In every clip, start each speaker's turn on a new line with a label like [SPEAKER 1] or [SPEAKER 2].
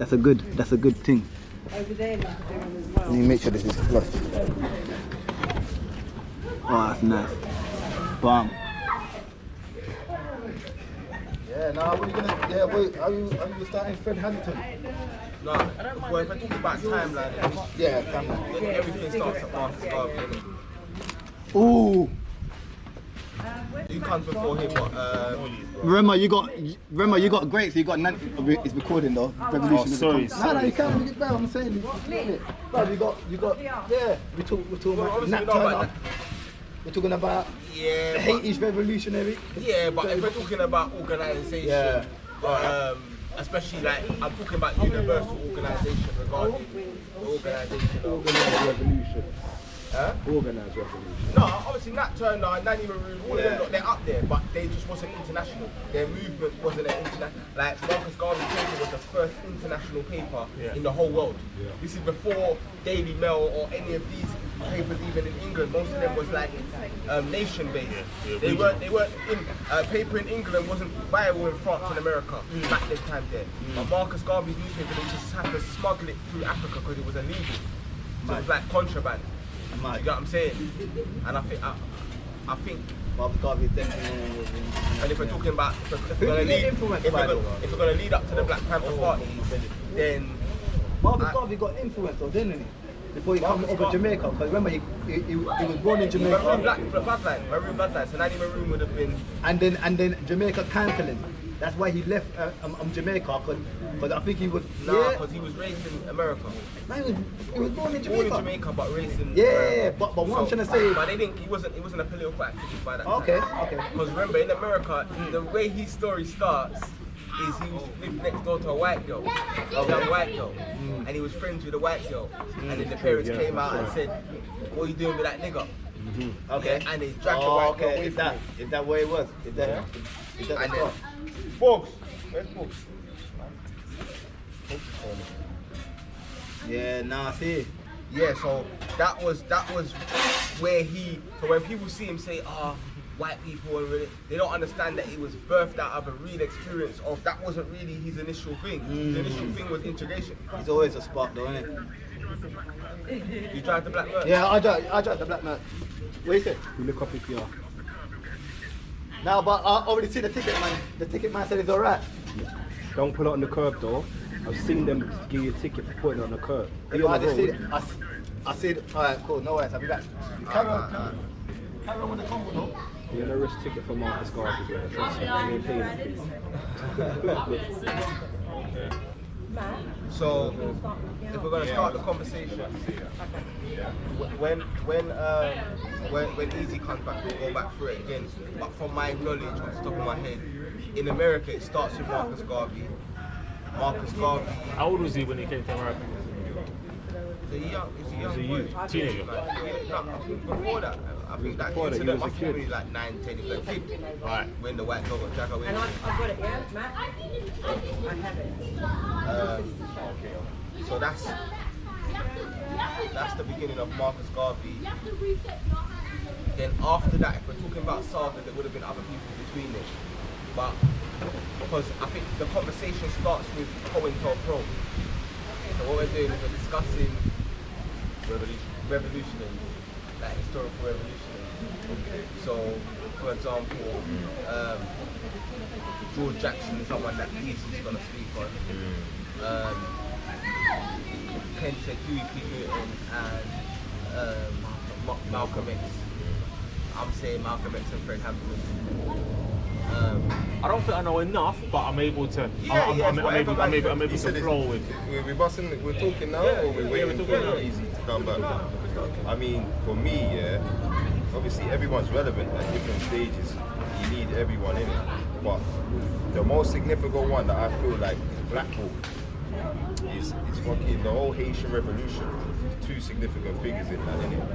[SPEAKER 1] That's a good thing.
[SPEAKER 2] Over there, you have to do one as well.
[SPEAKER 1] Let me make sure this is flush. Oh, that's nice. Bam. Yeah, now what are you gonna? Yeah, wait. Are you starting Fred Hampton?
[SPEAKER 3] No, well, if I talk about timeline,
[SPEAKER 1] Yeah, timeline.
[SPEAKER 3] then everything starts at Marcus Garvey, innit?
[SPEAKER 1] Ooh.
[SPEAKER 3] Who comes before him? What?
[SPEAKER 1] Remember, you got great. So you got it's recording though. Revolution.
[SPEAKER 4] Sorry.
[SPEAKER 1] No, you can't. You I'm saying. Bro, you got. Yeah. We're talking about Nat Turner. We're talking about
[SPEAKER 3] Yeah.
[SPEAKER 1] Haiti's revolutionary.
[SPEAKER 3] Yeah, but if we're talking about organisation, especially like I'm talking about universal organisation regarding the organisation of
[SPEAKER 4] revolution.
[SPEAKER 3] Huh?
[SPEAKER 4] Organised revolution.
[SPEAKER 3] No, obviously Nat Turner and Nanny Maroon, all of them, they're up there, but they just wasn't international. Their movement wasn't an international. Like Marcus Garvey's paper was the first international paper in the whole world. Yeah. This is before Daily Mail or any of these papers, even in England. Most of them was like nation-based. They weren't in paper in England wasn't viable in France and America back this time there. But Marcus Garvey's newspaper, they just had to smuggle it through Africa because it was illegal. So it was like contraband. You get what I'm saying? And I think
[SPEAKER 1] Marcus Garvey definitely.
[SPEAKER 3] and if we're talking about if we're gonna lead up to the Black Panther Party, then
[SPEAKER 1] Marcus Garvey got influence though, didn't he? Before he came over Jamaica, because remember he was born in Jamaica.
[SPEAKER 3] Maroon bloodline, so Nanny Maroon would have been.
[SPEAKER 1] And then Jamaica cancelled him. That's why he left Jamaica, because I think he was.
[SPEAKER 3] Because he was raised in America.
[SPEAKER 1] No, he was born in Jamaica.
[SPEAKER 3] Born in Jamaica, but raised in.
[SPEAKER 1] But what I'm trying to say.
[SPEAKER 3] But they didn't. He wasn't a political activist by that time.
[SPEAKER 1] Okay.
[SPEAKER 3] Because remember, in America, the way his story starts is he lived next door to a white girl, a young white girl, and he was friends with a white girl, and then the parents came out and said, "What are you doing with that nigga?"
[SPEAKER 1] Okay.
[SPEAKER 3] And they dragged the white girl away
[SPEAKER 1] Is
[SPEAKER 3] from
[SPEAKER 1] that
[SPEAKER 3] him.
[SPEAKER 1] is that where it was? Is that
[SPEAKER 3] And
[SPEAKER 1] the
[SPEAKER 3] then,
[SPEAKER 1] spot?
[SPEAKER 3] Boogz, where's Boogz?
[SPEAKER 1] Yeah, nah, see.
[SPEAKER 3] Yeah, so that was where he. So when people see him say, white people are really, they don't understand that it was birthed out of a real experience of that wasn't really his initial thing. His initial thing was integration.
[SPEAKER 1] He's always a spark though, isn't it?
[SPEAKER 3] You drive the black bird?
[SPEAKER 1] Yeah, I drive the black man. What you say?
[SPEAKER 4] You look up if you are.
[SPEAKER 1] No, but I already see the ticket man. The ticket man said it's alright.
[SPEAKER 4] Don't put it on the curb though. I've seen them give you a ticket for putting it on the curb.
[SPEAKER 1] Yeah, I just see it. I see it. Alright, cool, no worries, I'll be back. Carry on with the combo though.
[SPEAKER 4] You're gonna risk ticket for Marcus Garvey, bro. Trust me, you ain't paying
[SPEAKER 3] So if we're gonna start the conversation, when Eazi comes back, we'll go back through it again. But from my knowledge, off the top of my head, in America it starts with Marcus Garvey.
[SPEAKER 5] How old was he when he came to America?
[SPEAKER 3] He's a young
[SPEAKER 5] Was he
[SPEAKER 3] boy.
[SPEAKER 5] youth? Teenager?
[SPEAKER 3] No, I think before that. I think that
[SPEAKER 4] Before that,
[SPEAKER 3] incident
[SPEAKER 4] he was a
[SPEAKER 3] must have been
[SPEAKER 4] kid.
[SPEAKER 3] like 9, 10, he was a kid.
[SPEAKER 5] Right.
[SPEAKER 3] When the white girl got dragged away.
[SPEAKER 2] And I've got it, yeah, Matt? I have it.
[SPEAKER 3] So that's the beginning of Marcus Garvey. Then after that, if we're talking about Saga, there would have been other people between them. But because I think the conversation starts with COINTELPRO. So what we're doing is we're discussing revolutionary, like historical revolutionary. So, for example, George Jackson is someone that Eazi's gonna speak on. Ken said Huey P. Newton and Malcolm X. I'm saying Malcolm X and Fred Hampton.
[SPEAKER 5] I don't think I know enough, but I'm able to. I'm able to flow with.
[SPEAKER 6] We're talking now, or we're waiting for Eazi to come back? I mean, for me, obviously everyone's relevant at different stages. You need everyone in it, but the most significant one that I feel like blackballed is fucking the whole Haitian revolution. There's two significant figures in that, innit?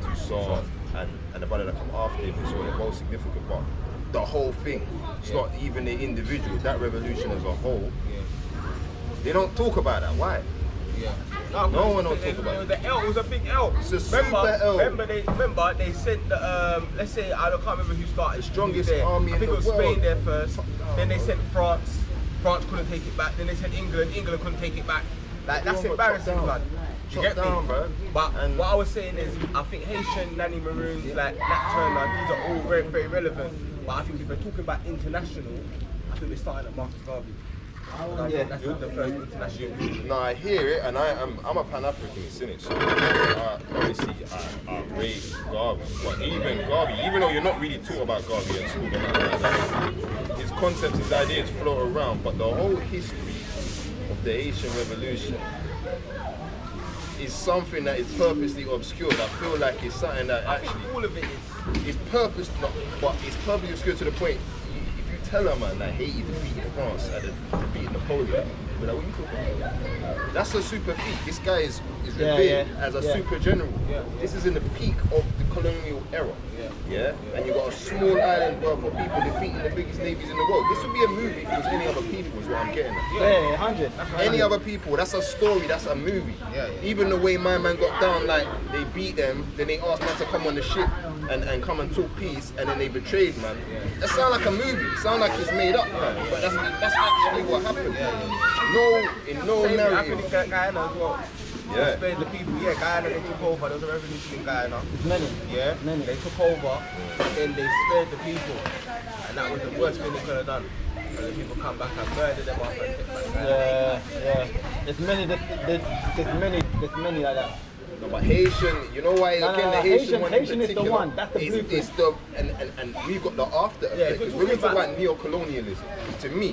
[SPEAKER 6] Toussaint and the brother that come after him is the most significant part. The whole thing. It's not even the individual. That revolution as a whole. They don't talk about that. Why?
[SPEAKER 3] Yeah.
[SPEAKER 6] No one don't talk about it.
[SPEAKER 3] It was a big L.
[SPEAKER 6] It's a super L.
[SPEAKER 3] Remember they sent the let's say I can't remember who started.
[SPEAKER 6] The strongest
[SPEAKER 3] there.
[SPEAKER 6] army
[SPEAKER 3] I think
[SPEAKER 6] in
[SPEAKER 3] it was
[SPEAKER 6] the world.
[SPEAKER 3] Spain there first. Then they sent France. France couldn't take it back. Then they said England couldn't take it back. Like that's embarrassing, man. You get me?
[SPEAKER 6] bro.
[SPEAKER 3] But what I was saying is, I think Haitian, Nanny Maroons, like Nat Turner, these are all very, very relevant. But I think if we're talking about international, I think we're starting at Marcus Garvey. I think that's the first international.
[SPEAKER 6] No, I hear it, and I'm a Pan-Africanist, innit? So obviously I rate Garvey, but even Garvey, even though you're not really taught about Garvey at school, his concepts, his ideas float around, but the whole history of the Haitian Revolution is something that is purposely obscured. I feel like it's something that actually
[SPEAKER 3] all of it is
[SPEAKER 6] purpose, but it's purposely obscured to the point. Tell her, man, that Haiti defeated France at defeating Napoleon. But like, what you talking about? That's a super feat. This guy is revered as a super general. This is in the peak of the colonial era. And you got a small island for people defeating the biggest navies in the world. This would be a movie if it was any other people, is what I'm getting at.
[SPEAKER 1] 100.
[SPEAKER 6] Any other people, that's a story, that's a movie. Even the way my man got down, like they beat them, then they asked man to come on the ship and come and talk peace, and then they betrayed man. That sound like a movie, it sound like it's made up, man. But that's actually what happened. In no
[SPEAKER 3] same
[SPEAKER 6] narrative.
[SPEAKER 3] thing happened in Guyana as well.
[SPEAKER 6] Yeah.
[SPEAKER 3] Spared the people, Guyana, they took over, there was a revolution in Guyana.
[SPEAKER 1] Many.
[SPEAKER 3] They took over, and then they spared the people. And that was the worst thing they could have done. And the people come back and murder them off and take back Guyana.
[SPEAKER 1] There's many like that.
[SPEAKER 6] No, but Haitian, you know why? Again, the Haitian one in
[SPEAKER 1] Haitian is the
[SPEAKER 6] particular,
[SPEAKER 1] one. That's the blueprint.
[SPEAKER 6] it's the and we've got the after effect. Because when we talk about neo-colonialism, to me,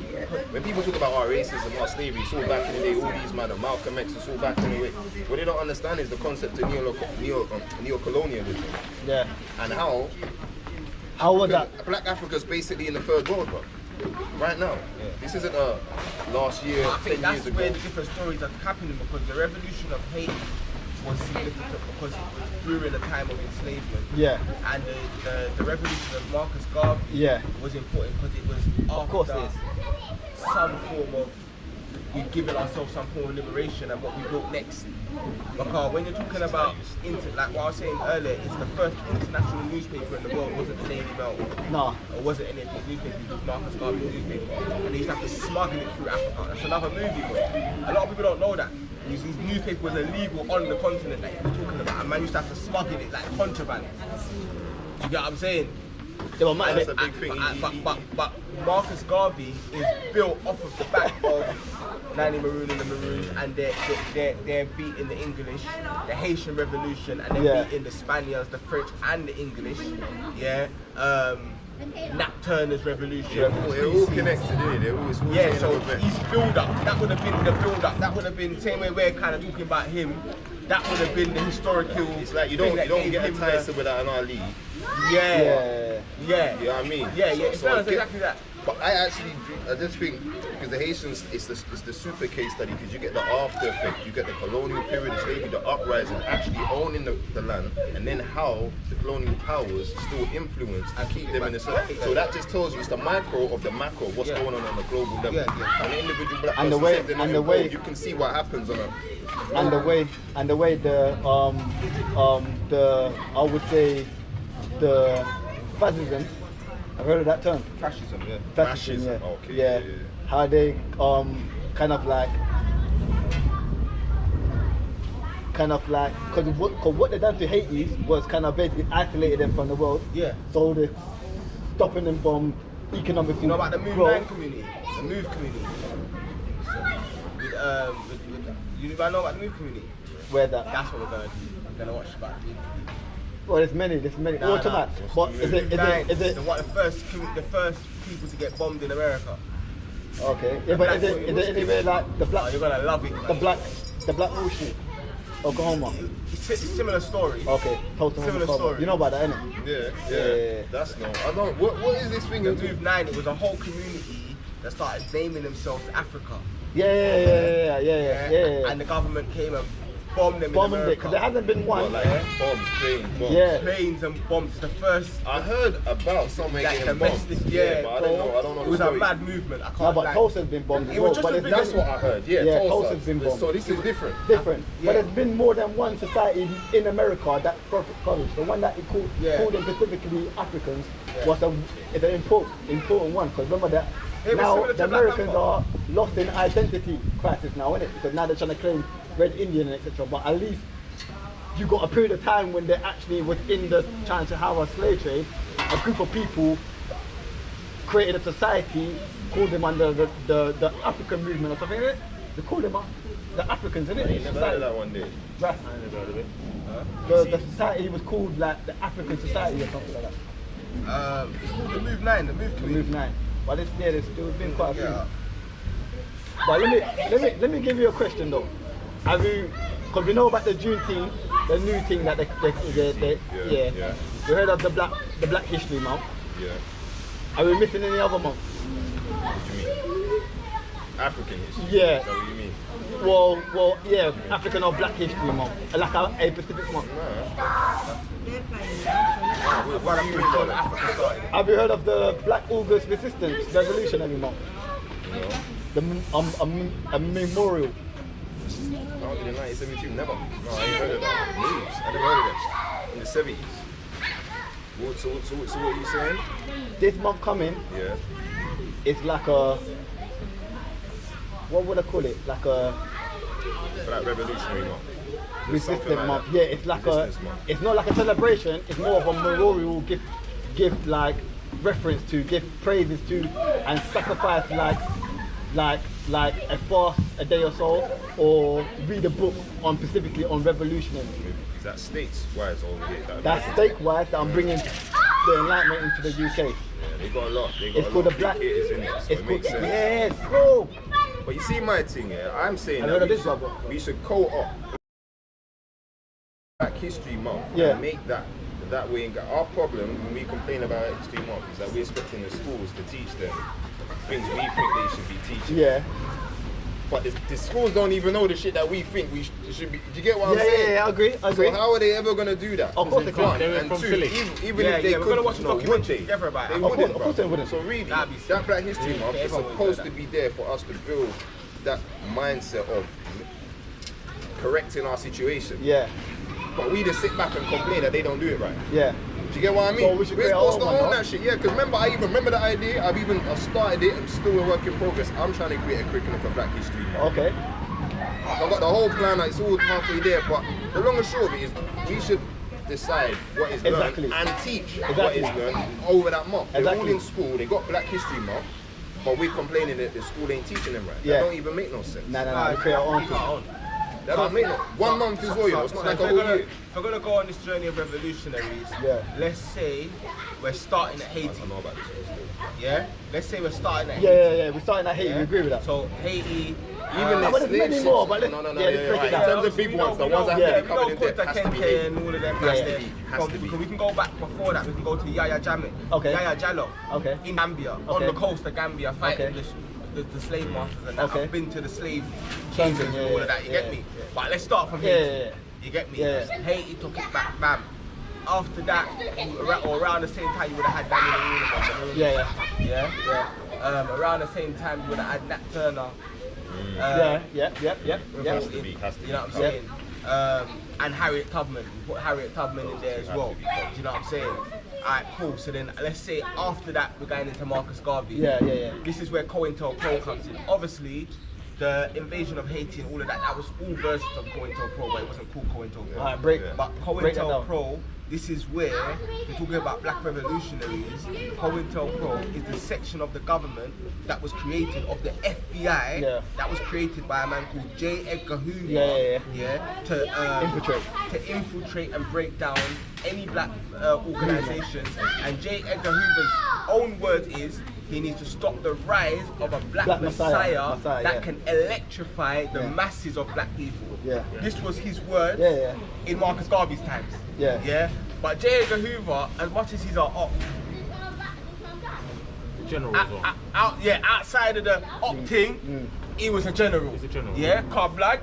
[SPEAKER 6] when people talk about our racism, our slavery, it's all back in the day. All these man, Malcolm X, it's all back in the way. What they don't understand is the concept of neo-colonialism.
[SPEAKER 1] Yeah.
[SPEAKER 6] And how
[SPEAKER 1] was that?
[SPEAKER 6] Black Africa's basically in the third world, bro. Right now. This isn't a last year,
[SPEAKER 3] I think
[SPEAKER 6] 10
[SPEAKER 3] that's
[SPEAKER 6] years ago.
[SPEAKER 3] where the different stories are happening, because the revolution of Haiti was significant because it was during a time of enslavement. And the revolution of Marcus Garvey was important because it was after some form of, we've given ourselves some form of liberation and what we built next. Because when you're talking about, like what I was saying earlier, it's the first international newspaper in the world. It wasn't the Daily Mail.
[SPEAKER 1] No.
[SPEAKER 3] It wasn't any of these newspapers, it was Marcus Garvey's newspaper. And they used to have to smuggle it through Africa. That's another movie, bro. A lot of people don't know that. These newspapers were illegal on the continent that you're talking about. And man used to have to smuggle it like contraband. You get what I'm saying?
[SPEAKER 6] That's a big thing.
[SPEAKER 3] But Marcus Garvey is built off of the back of Nanny Maroon and the Maroons, and they're beating the English, the Haitian Revolution, and they're beating the Spaniards, the French, and the English. Nat Turner's revolution.
[SPEAKER 6] They're all connected, isn't it?
[SPEAKER 3] So his build-up, that would have been the build-up. That would have been the same way we're kind of talking about him. That would have been the historical.
[SPEAKER 6] It's like you don't get a Tyson without an Ali.
[SPEAKER 3] You know what I mean? It's exactly that.
[SPEAKER 6] But I just think, because the Haitians, it's the super case study, because you get the after effect, you get the colonial period of slavery, the uprising, actually owning the land, and then how the colonial powers still influence and keep them in the circle. So that just tells you it's the micro of the macro, what's going on the global level. And the individual black person, and the way you can see what happens on a
[SPEAKER 1] and the way the I would say the fascism. I've heard of that term.
[SPEAKER 6] Fascism,
[SPEAKER 1] Fascism,
[SPEAKER 6] Okay.
[SPEAKER 1] Yeah. How they kind of like because what they done to Haiti was kind of basically isolated them from the world. So they're stopping them from economic.
[SPEAKER 3] You know about the Move 9 community, the Move community. You know about the Move community?
[SPEAKER 1] Where that?
[SPEAKER 3] That's what we're gonna do. I'm gonna watch about the Move community.
[SPEAKER 1] Well, there's many. Automat. But is it?
[SPEAKER 3] The first people to get bombed in America.
[SPEAKER 1] Okay. Yeah, but is it anywhere like the black?
[SPEAKER 3] Oh, you're gonna love it.
[SPEAKER 1] The Black Wall Street, Oklahoma.
[SPEAKER 3] It's a similar story.
[SPEAKER 1] Okay.
[SPEAKER 3] Similar story.
[SPEAKER 1] You know about that, innit?
[SPEAKER 6] Yeah. That's no. I don't. What is this thing?
[SPEAKER 3] The Move 9. It was a whole community that started naming themselves Africa.
[SPEAKER 1] Yeah.
[SPEAKER 3] And the government came and bombed them in
[SPEAKER 1] Bombing
[SPEAKER 3] America.
[SPEAKER 1] it, because there hasn't been one.
[SPEAKER 6] Bombs, planes.
[SPEAKER 1] Yeah.
[SPEAKER 3] Planes and bombs. It's the first.
[SPEAKER 6] I heard about something
[SPEAKER 3] Like
[SPEAKER 6] getting bombed.
[SPEAKER 3] domestic,
[SPEAKER 6] But I don't know.
[SPEAKER 3] It was
[SPEAKER 6] the
[SPEAKER 3] a
[SPEAKER 6] story.
[SPEAKER 3] mad movement. I
[SPEAKER 1] No,
[SPEAKER 3] can't
[SPEAKER 1] but
[SPEAKER 3] lie.
[SPEAKER 1] Tulsa's been bombed as
[SPEAKER 3] It
[SPEAKER 1] well.
[SPEAKER 3] was just
[SPEAKER 1] But
[SPEAKER 3] a
[SPEAKER 1] it's
[SPEAKER 3] big-
[SPEAKER 6] That's what I heard.
[SPEAKER 1] Yeah,
[SPEAKER 6] Tulsa.
[SPEAKER 1] Tulsa's been bombed.
[SPEAKER 6] So this is different.
[SPEAKER 1] different.
[SPEAKER 3] Yeah.
[SPEAKER 1] But there's been more than one society in America that flourished. The one that it called them specifically Africans is an important one. Because remember that now the Americans are lost in identity crisis now, innit? Because now they're trying to claim Red Indian and etc. But at least you got a period of time when they actually within the trying to have a slave trade, a group of people created a society, called them under the African movement or something, innit? They call them the Africans, innit?
[SPEAKER 6] You never heard of that one day?
[SPEAKER 1] Right.
[SPEAKER 5] I never heard of it.
[SPEAKER 1] The society was called like the African Society or something like that.
[SPEAKER 3] It's called the Move 9, the Move
[SPEAKER 1] The
[SPEAKER 3] Committee.
[SPEAKER 1] Move 9. But there's still been quite a few.
[SPEAKER 3] Yeah.
[SPEAKER 1] But let me give you a question though. Have you, because we know about the June thing, the new thing that they
[SPEAKER 6] Yeah.
[SPEAKER 1] We heard of the Black History Month.
[SPEAKER 6] Yeah.
[SPEAKER 1] Are we missing any other month?
[SPEAKER 6] What do you mean? African history?
[SPEAKER 1] Yeah.
[SPEAKER 6] Is that what you mean?
[SPEAKER 1] Well, yeah, African or Black History Month, like a specific month.
[SPEAKER 3] What I'm doing on Africa started.
[SPEAKER 1] Have you heard of the Black August Resistance Revolutionary Month? A memorial.
[SPEAKER 6] No, in the 1972, never. No, I ain't heard of that. Moves. I never heard of that. In the 70s. So what are you saying?
[SPEAKER 1] This month coming,
[SPEAKER 6] Yeah.
[SPEAKER 1] it's like a, what would I call it? Like a
[SPEAKER 6] Black Revolutionary Month. Something
[SPEAKER 1] resistance
[SPEAKER 6] like
[SPEAKER 1] month.
[SPEAKER 6] that.
[SPEAKER 1] Yeah, it's like
[SPEAKER 6] Resistance month.
[SPEAKER 1] it's not like a celebration. It's more of a memorial, give like reference to, give praises to, and sacrifice like a fast a day or so, or read a book on specifically on revolutionary.
[SPEAKER 6] Is that states-wise or
[SPEAKER 1] That's stake-wise that I'm bringing the Enlightenment into the UK.
[SPEAKER 6] Yeah, they got a lot. They got
[SPEAKER 1] It's
[SPEAKER 6] a
[SPEAKER 1] called
[SPEAKER 6] lot
[SPEAKER 1] the
[SPEAKER 6] of
[SPEAKER 1] Black.
[SPEAKER 6] big hitters in it, so
[SPEAKER 1] It's
[SPEAKER 6] it
[SPEAKER 1] called,
[SPEAKER 6] makes sense.
[SPEAKER 1] yes, bro.
[SPEAKER 6] But you see my thing, yeah, I'm saying
[SPEAKER 1] I
[SPEAKER 6] that
[SPEAKER 1] heard of this, brother.
[SPEAKER 6] we should co-op Black History Month
[SPEAKER 1] Yeah.
[SPEAKER 6] and make that way. Our problem when we complain about History Month is that we're expecting the schools to teach them things we think they should be teaching.
[SPEAKER 1] Yeah.
[SPEAKER 6] But the schools don't even know the shit that we think we should be. Do you get what I'm saying?
[SPEAKER 1] Yeah, I agree.
[SPEAKER 6] So how are they ever gonna do that?
[SPEAKER 1] Of course they can't.
[SPEAKER 5] They were
[SPEAKER 6] And
[SPEAKER 5] from
[SPEAKER 6] two,
[SPEAKER 5] Philly.
[SPEAKER 6] even
[SPEAKER 3] Yeah,
[SPEAKER 6] if they
[SPEAKER 3] yeah, we're
[SPEAKER 6] could,
[SPEAKER 3] gonna watch a
[SPEAKER 6] no, would
[SPEAKER 3] documentary
[SPEAKER 6] they?
[SPEAKER 3] together about it.
[SPEAKER 6] They
[SPEAKER 1] Of course-
[SPEAKER 6] wouldn't,
[SPEAKER 1] of course
[SPEAKER 6] bro.
[SPEAKER 1] they wouldn't.
[SPEAKER 6] So really,
[SPEAKER 3] That'd be
[SPEAKER 6] that Black History Month is
[SPEAKER 3] everyone would
[SPEAKER 6] supposed
[SPEAKER 3] do
[SPEAKER 6] to
[SPEAKER 3] that.
[SPEAKER 6] be there for us to build that mindset of correcting our situation.
[SPEAKER 1] Yeah,
[SPEAKER 6] But we just sit back and complain that they don't do it right.
[SPEAKER 1] yeah.
[SPEAKER 6] Do you get what I mean?
[SPEAKER 1] So we should
[SPEAKER 6] We're
[SPEAKER 1] create our
[SPEAKER 6] supposed to
[SPEAKER 1] own one,
[SPEAKER 6] own
[SPEAKER 1] no?
[SPEAKER 6] that shit, yeah. Because remember, I even remember the idea. I've started it. I'm still a work in progress. I'm trying to create a curriculum for Black History Month.
[SPEAKER 1] Okay.
[SPEAKER 6] I've got the whole plan. It's all halfway there. But the long and short of it is, we should decide what is learned
[SPEAKER 1] Exactly.
[SPEAKER 6] and teach what
[SPEAKER 1] Exactly.
[SPEAKER 6] is learned over that month. They're all
[SPEAKER 1] Exactly.
[SPEAKER 6] in school. They got Black History Month, but we're complaining that the school ain't teaching them right.
[SPEAKER 1] Yeah.
[SPEAKER 6] That don't even make no sense.
[SPEAKER 1] Nah. We create our own
[SPEAKER 3] We got our
[SPEAKER 1] thing.
[SPEAKER 3] own.
[SPEAKER 6] That don't make no. 1 month is all, you know. It's not like a
[SPEAKER 3] if
[SPEAKER 6] whole
[SPEAKER 3] we're gonna,
[SPEAKER 6] year.
[SPEAKER 3] if we're gonna go on this journey of revolutionaries,
[SPEAKER 1] Yeah.
[SPEAKER 3] let's say we're starting at Haiti.
[SPEAKER 6] I know about this one still.
[SPEAKER 3] Yeah? Let's say we're starting at
[SPEAKER 1] Yeah,
[SPEAKER 3] Haiti.
[SPEAKER 1] yeah. We're starting at Haiti. We agree with that.
[SPEAKER 3] So Haiti,
[SPEAKER 6] Even
[SPEAKER 1] but there's many more, but let's-
[SPEAKER 6] no,
[SPEAKER 1] yeah, let's break it
[SPEAKER 6] right.
[SPEAKER 1] down.
[SPEAKER 6] In terms of big ones, the ones that
[SPEAKER 1] yeah,
[SPEAKER 6] have to be covered in
[SPEAKER 3] we know
[SPEAKER 6] debt has to be
[SPEAKER 3] Kunta Kinte and all of them
[SPEAKER 1] Yeah,
[SPEAKER 3] guys
[SPEAKER 1] yeah.
[SPEAKER 3] there.
[SPEAKER 6] Has to be.
[SPEAKER 3] Because we can go back before that. We can go to Yaya Jammeh.
[SPEAKER 1] Okay.
[SPEAKER 3] Yaya Jallo.
[SPEAKER 1] Okay.
[SPEAKER 3] In Gambia, on
[SPEAKER 1] Okay.
[SPEAKER 3] the coast of Gambia, fighting
[SPEAKER 1] Okay.
[SPEAKER 3] the slave masters and that.
[SPEAKER 1] Okay.
[SPEAKER 3] I've been to the slave
[SPEAKER 1] Something,
[SPEAKER 3] kingdoms
[SPEAKER 1] yeah,
[SPEAKER 3] and all of that. You
[SPEAKER 1] yeah,
[SPEAKER 3] get me?
[SPEAKER 1] yeah.
[SPEAKER 3] But let's start from
[SPEAKER 1] Yeah,
[SPEAKER 3] Haiti.
[SPEAKER 1] yeah, yeah.
[SPEAKER 3] You get me?
[SPEAKER 1] Yeah.
[SPEAKER 3] Haiti took it back, bam. After that, or around the same time, you would have had Daniel Orleans.
[SPEAKER 1] Yeah.
[SPEAKER 3] Yeah. Around the same time, you would have had Nat Turner.
[SPEAKER 1] Yeah.
[SPEAKER 6] Has to be.
[SPEAKER 3] You know what I'm
[SPEAKER 1] Yeah.
[SPEAKER 3] saying? And Harriet Tubman. We put Harriet Tubman in there as well. Do you know what I'm saying? Alright, cool. So then let's say after that we're going into Marcus Garvey.
[SPEAKER 1] Yeah.
[SPEAKER 3] This is where COINTELPRO comes in. Obviously, the invasion of Haiti and all of that, that was all versions of COINTELPRO, but it wasn't called COINTELPRO.
[SPEAKER 1] Alright, break.
[SPEAKER 3] But
[SPEAKER 1] Break that down.
[SPEAKER 3] COINTELPRO, this is where, if we're talking about black revolutionaries, COINTELPRO is the section of the government that was created, of the FBI,
[SPEAKER 1] Yeah.
[SPEAKER 3] that was created by a man called J. Edgar Hoover,
[SPEAKER 1] Yeah.
[SPEAKER 3] to
[SPEAKER 1] Infiltrate.
[SPEAKER 3] to infiltrate and break down any black organizations. And J. Edgar Hoover's own word is he needs to stop the rise of a black messiah that
[SPEAKER 1] yeah.
[SPEAKER 3] can electrify the
[SPEAKER 1] Yeah.
[SPEAKER 3] masses of black people.
[SPEAKER 1] Yeah.
[SPEAKER 3] This was his word
[SPEAKER 1] Yeah.
[SPEAKER 3] in Marcus Garvey's times.
[SPEAKER 1] Yeah.
[SPEAKER 3] Yeah. But J. Edgar Hoover, as much as he's our op,
[SPEAKER 5] General as well.
[SPEAKER 3] outside of the op thing, he was a general.
[SPEAKER 5] He's a general.
[SPEAKER 3] Yeah, Blood.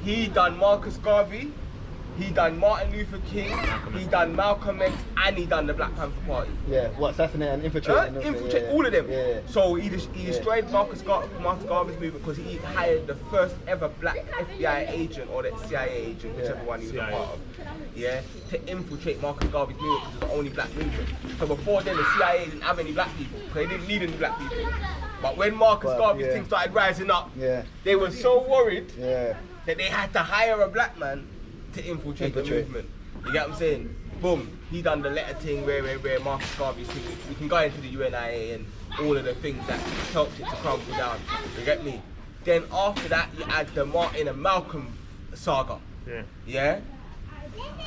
[SPEAKER 3] He done Marcus Garvey, he done Martin Luther King, he done Malcolm X, and he done the Black Panther Party.
[SPEAKER 1] Yeah. What, assassinate and infiltrate? and everything.
[SPEAKER 3] Infiltrate
[SPEAKER 1] Yeah.
[SPEAKER 3] all of them.
[SPEAKER 1] Yeah.
[SPEAKER 3] So he destroyed Marcus Garvey's movement because he hired the first ever black FBI agent or the CIA agent, whichever one he was a
[SPEAKER 5] CIA.
[SPEAKER 3] part of. Yeah, to infiltrate Marcus Garvey's movement because it was the only black movement. So before then, the CIA didn't have any black people. So they didn't need any black people. But when Marcus
[SPEAKER 1] But,
[SPEAKER 3] Garvey's
[SPEAKER 1] yeah.
[SPEAKER 3] thing started rising up,
[SPEAKER 1] Yeah.
[SPEAKER 3] they were so worried
[SPEAKER 1] Yeah.
[SPEAKER 3] that they had to hire a black man to infiltrate the movement. You get what I'm saying? Boom, he done the letter thing where Marcus Garvey's thing. We can go into the UNIA and all of the things that helped it to crumble down. You get me? Then after that, you add the Martin and Malcolm saga.
[SPEAKER 5] Yeah.
[SPEAKER 3] Yeah?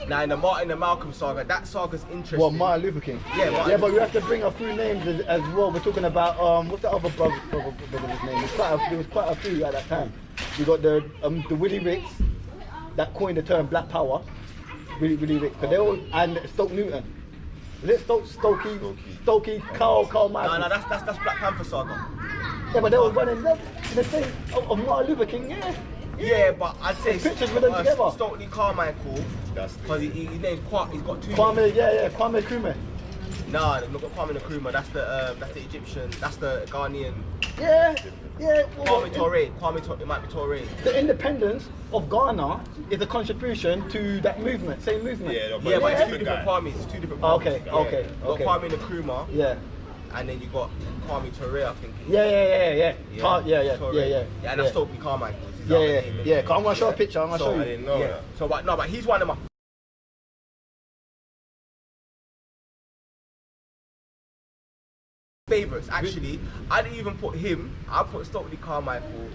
[SPEAKER 3] Now in the Martin and Malcolm saga, that saga's interesting.
[SPEAKER 1] What, Martin Luther King?
[SPEAKER 3] Yeah, Martin
[SPEAKER 1] Yeah, but we have to bring a few names as well. We're talking about what's the other brother's name? There was quite a few at that time. We got the Willie Ricks that coined the term Black Power. Willie Ricks, but they all, and Stoke Newton. Was it Stokey, Khal, Michael?
[SPEAKER 3] No, that's Black Panther saga.
[SPEAKER 1] Yeah, but they were running the thing of Martin Luther King, yeah.
[SPEAKER 3] Yeah, but I'd say
[SPEAKER 1] Pictures with them together.
[SPEAKER 3] Stokely Carmichael, because his name's he's got two.
[SPEAKER 1] Kwame, Kwame Nkrumah.
[SPEAKER 3] Nah, they've not got Kwame Nkrumah. That's the Egyptian. That's the Ghanaian.
[SPEAKER 1] Yeah.
[SPEAKER 3] Kwame Toure. It might be Toure.
[SPEAKER 1] The independence of Ghana is a contribution to that movement, same movement.
[SPEAKER 6] Yeah,
[SPEAKER 3] Yeah, but it's
[SPEAKER 6] it's
[SPEAKER 3] two
[SPEAKER 6] the
[SPEAKER 3] different
[SPEAKER 6] guy.
[SPEAKER 3] Kwames. It's two different
[SPEAKER 1] Oh,
[SPEAKER 3] Kwames.
[SPEAKER 1] okay.
[SPEAKER 3] You got Kwame Nkrumah,
[SPEAKER 1] Yeah.
[SPEAKER 3] and then you got Kwame Toure, I think.
[SPEAKER 1] Yeah.
[SPEAKER 3] Yeah,
[SPEAKER 1] Yeah.
[SPEAKER 3] and that's Stokely Carmichael.
[SPEAKER 1] Yeah. 'Cause I'm gonna show a picture. I'm gonna show
[SPEAKER 6] I
[SPEAKER 1] you.
[SPEAKER 6] didn't know that.
[SPEAKER 3] So, but he's one of my favorites. Actually, I didn't even put him. I put Stokely Carmichael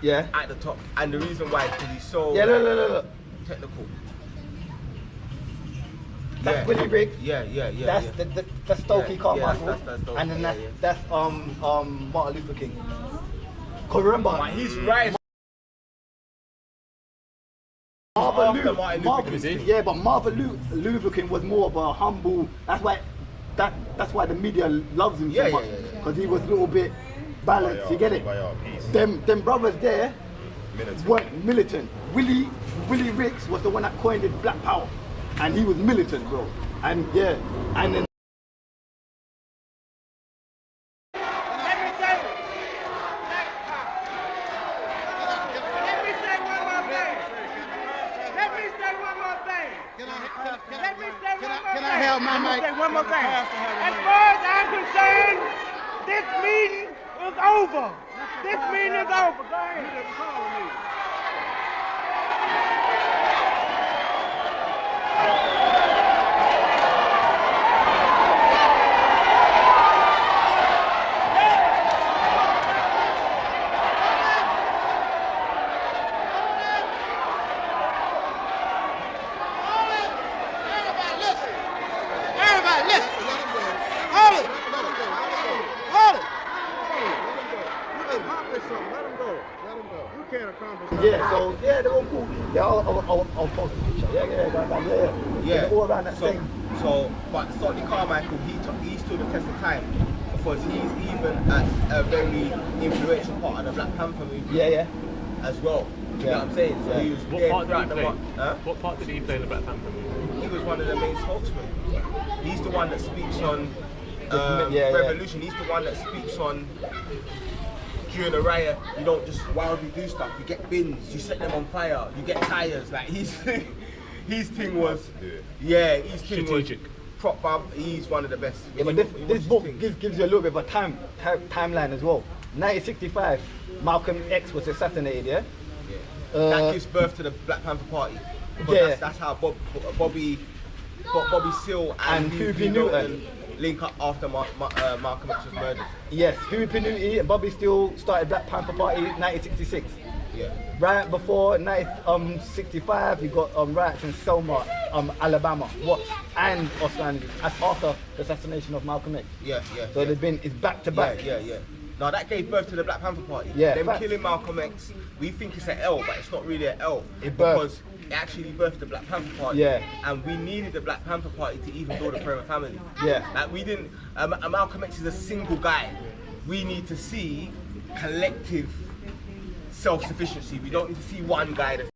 [SPEAKER 1] Yeah.
[SPEAKER 3] at the top, and the reason why is because he's so
[SPEAKER 1] Yeah. Look.
[SPEAKER 3] technical.
[SPEAKER 1] That's Willie Riggs.
[SPEAKER 3] Yeah.
[SPEAKER 1] That's Stokely
[SPEAKER 3] Yeah,
[SPEAKER 1] Carmichael.
[SPEAKER 3] that's Stokely,
[SPEAKER 1] And then
[SPEAKER 3] yeah.
[SPEAKER 1] that's Martin Luther King. 'Cause remember,
[SPEAKER 3] But he's right.
[SPEAKER 1] Martin Luther King. Yeah, but Martin Luther King was more of a humble. That's why the media loves him so
[SPEAKER 3] Yeah,
[SPEAKER 1] much.
[SPEAKER 3] yeah.
[SPEAKER 1] Because he was a little bit balanced. You get it?
[SPEAKER 6] Peace.
[SPEAKER 1] Them brothers there
[SPEAKER 6] Militant.
[SPEAKER 1] weren't militant. Willie Riggs was the one that coined it Black Power, and he was militant, bro. And yeah, and then.
[SPEAKER 7] Can I have my mic? Say one more thing. As far as I'm concerned, this meeting is over. This meeting is over. Go ahead. Everybody listen. Hold it. Hold it.
[SPEAKER 1] Yeah, so yeah, they're all cool. Yeah, I'll post a picture. Yeah. They're all around that same.
[SPEAKER 3] But Stokely Carmichael, he stood the test of time because he's even at a very influential part of the Black Panther movement.
[SPEAKER 1] Yeah.
[SPEAKER 3] As well. You know what I'm saying? So he was
[SPEAKER 5] What
[SPEAKER 3] there
[SPEAKER 5] part did he
[SPEAKER 3] throughout the
[SPEAKER 5] play?
[SPEAKER 3] month.
[SPEAKER 5] What part did he play in the Black Panther movie?
[SPEAKER 3] He was one of the main spokesmen. He's the one that speaks on
[SPEAKER 1] Yeah.
[SPEAKER 3] revolution. He's the one that speaks on during a riot. You don't just wildly do stuff. You get bins. You set them on fire. You get tires. Like his thing was, his thing
[SPEAKER 5] Strategic.
[SPEAKER 3] was prop bump. He's one of the best.
[SPEAKER 1] Yeah, but this book gives you a little bit of a timeline as well. 1965, Malcolm X was assassinated. Yeah.
[SPEAKER 3] That gives birth to the Black Panther Party. Because
[SPEAKER 1] Yeah.
[SPEAKER 3] that's how Bobby Seale and
[SPEAKER 1] Huey Newton
[SPEAKER 3] link up after Malcolm X was murdered.
[SPEAKER 1] Yes, Huey Newton and Bobby Steele started Black Panther Party 1966.
[SPEAKER 3] Yeah.
[SPEAKER 1] Right before 1965, you got riots in Selma, Alabama, Watts, and Los Angeles. That's after the assassination of Malcolm X.
[SPEAKER 3] Yeah.
[SPEAKER 1] So it's back to back.
[SPEAKER 3] Yeah. Now that gave birth to the Black Panther Party.
[SPEAKER 1] Yeah,
[SPEAKER 3] Them
[SPEAKER 1] facts.
[SPEAKER 3] killing Malcolm X, we think it's an L, but it's not really an L.
[SPEAKER 1] It birthed.
[SPEAKER 3] Because it actually birthed the Black Panther Party.
[SPEAKER 1] Yeah.
[SPEAKER 3] And we needed the Black Panther Party to even build a forever family.
[SPEAKER 1] Yeah.
[SPEAKER 3] Like we didn't, Malcolm X is a single guy. We need to see collective self-sufficiency. We don't need to see one guy that's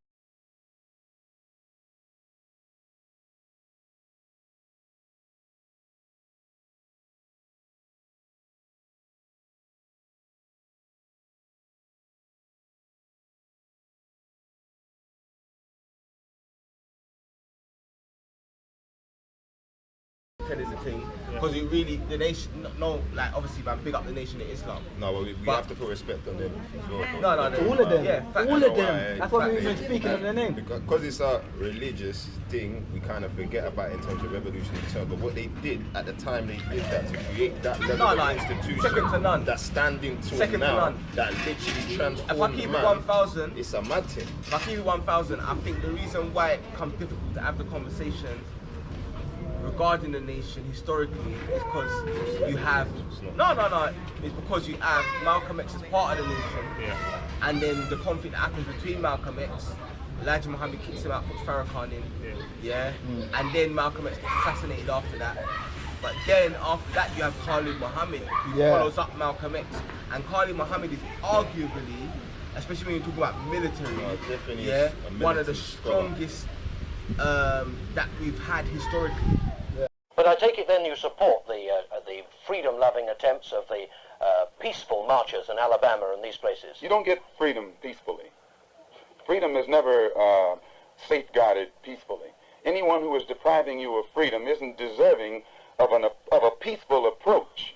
[SPEAKER 3] tell is a thing because it really the nation. No, like obviously, man, big up the Nation of Islam.
[SPEAKER 6] No, but we have to put respect on them as well.
[SPEAKER 3] No,
[SPEAKER 1] All of them.
[SPEAKER 3] Yeah, fact,
[SPEAKER 1] all of them.
[SPEAKER 6] why,
[SPEAKER 1] That's why we're even speaking of their name.
[SPEAKER 6] Because it's a religious thing, we kind of forget about it in terms of revolutionary terms. But what they did at the time they did that to create that level of institution,
[SPEAKER 3] second to none.
[SPEAKER 6] that's standing to
[SPEAKER 3] Second to
[SPEAKER 6] now,
[SPEAKER 3] none.
[SPEAKER 6] that literally transformed
[SPEAKER 3] If I keep it
[SPEAKER 6] man,
[SPEAKER 3] 1,000,
[SPEAKER 6] it's a mad thing.
[SPEAKER 3] if I keep it 1,000, I think the reason why it becomes difficult to have the conversation regarding the nation historically is because you have it's because you have Malcolm X as part of the nation, and then the conflict that happens between Malcolm X, Elijah Muhammad kicks him out, puts Farrakhan in, and then Malcolm X gets assassinated after that. But then after that you have Khalid Muhammad who follows up Malcolm X, and Khalid Muhammad is arguably, especially when you talk about military, one of the strongest that we've had historically.
[SPEAKER 8] But I take it then you support the freedom-loving attempts of the peaceful marchers in Alabama and these places.
[SPEAKER 9] You don't get freedom peacefully. Freedom is never safeguarded peacefully. Anyone who is depriving you of freedom isn't deserving of a peaceful approach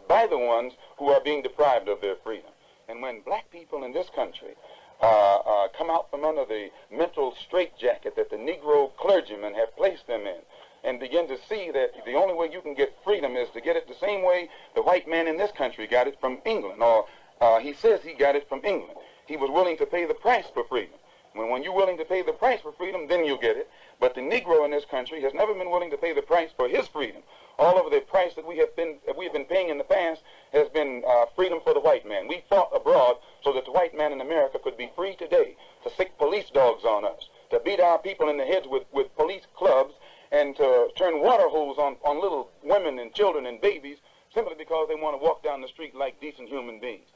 [SPEAKER 9] by the ones who are being deprived of their freedom. And when black people in this country come out from under the mental straitjacket that the Negro clergymen have placed them in, and begin to see that the only way you can get freedom is to get it the same way the white man in this country got it from England, or he says he got it from England. He was willing to pay the price for freedom. When you're willing to pay the price for freedom, then you get it. But the Negro in this country has never been willing to pay the price for his freedom. All of the price that we have been paying in the past has been freedom for the white man. We fought abroad so that the white man in America could be free today to sick police dogs on us, to beat our people in the heads with police clubs, and to turn water hose on little women and children and babies simply because they want to walk down the street like decent human beings.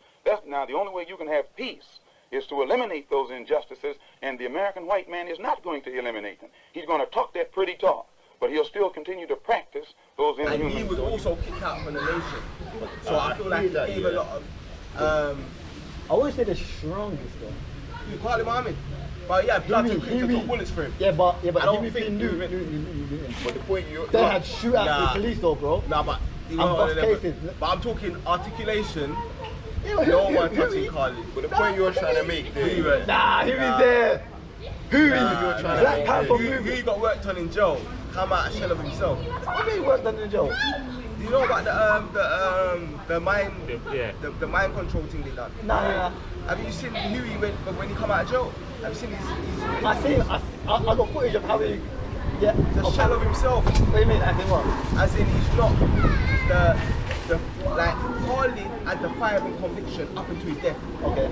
[SPEAKER 9] Now the only way you can have peace is to eliminate those injustices, and the American white man is not going to eliminate them. He's going to talk that pretty talk, but he'll still continue to practice those inhuman.
[SPEAKER 3] And he was also kicked out from the nation. So I feel like he gave a lot of...
[SPEAKER 1] I wouldn't say the strongest though.
[SPEAKER 3] You call him Muhammad. But yeah, blood and quick to took bullets for him.
[SPEAKER 1] Yeah, but
[SPEAKER 3] I don't
[SPEAKER 1] he
[SPEAKER 3] think
[SPEAKER 1] knew.
[SPEAKER 6] But the point you
[SPEAKER 1] They had shootouts with police though, bro.
[SPEAKER 3] Nah, but but I'm talking articulation. No one touching Khalid.
[SPEAKER 6] But the point you're trying to make there,
[SPEAKER 1] Nah, he was there. Who Black Panther
[SPEAKER 3] who he got worked on in jail, come out a shell of himself.
[SPEAKER 1] What do you worked on in jail?
[SPEAKER 3] Do you know about the mind control thing they done?
[SPEAKER 1] Nah.
[SPEAKER 3] Have you seen who he went when he come out of jail? Have you seen his
[SPEAKER 1] I got footage of how he
[SPEAKER 3] the shell of himself.
[SPEAKER 1] What do you mean, as in what?
[SPEAKER 3] As in he's not the like Khalid had the fire and conviction up until his death.
[SPEAKER 1] Okay.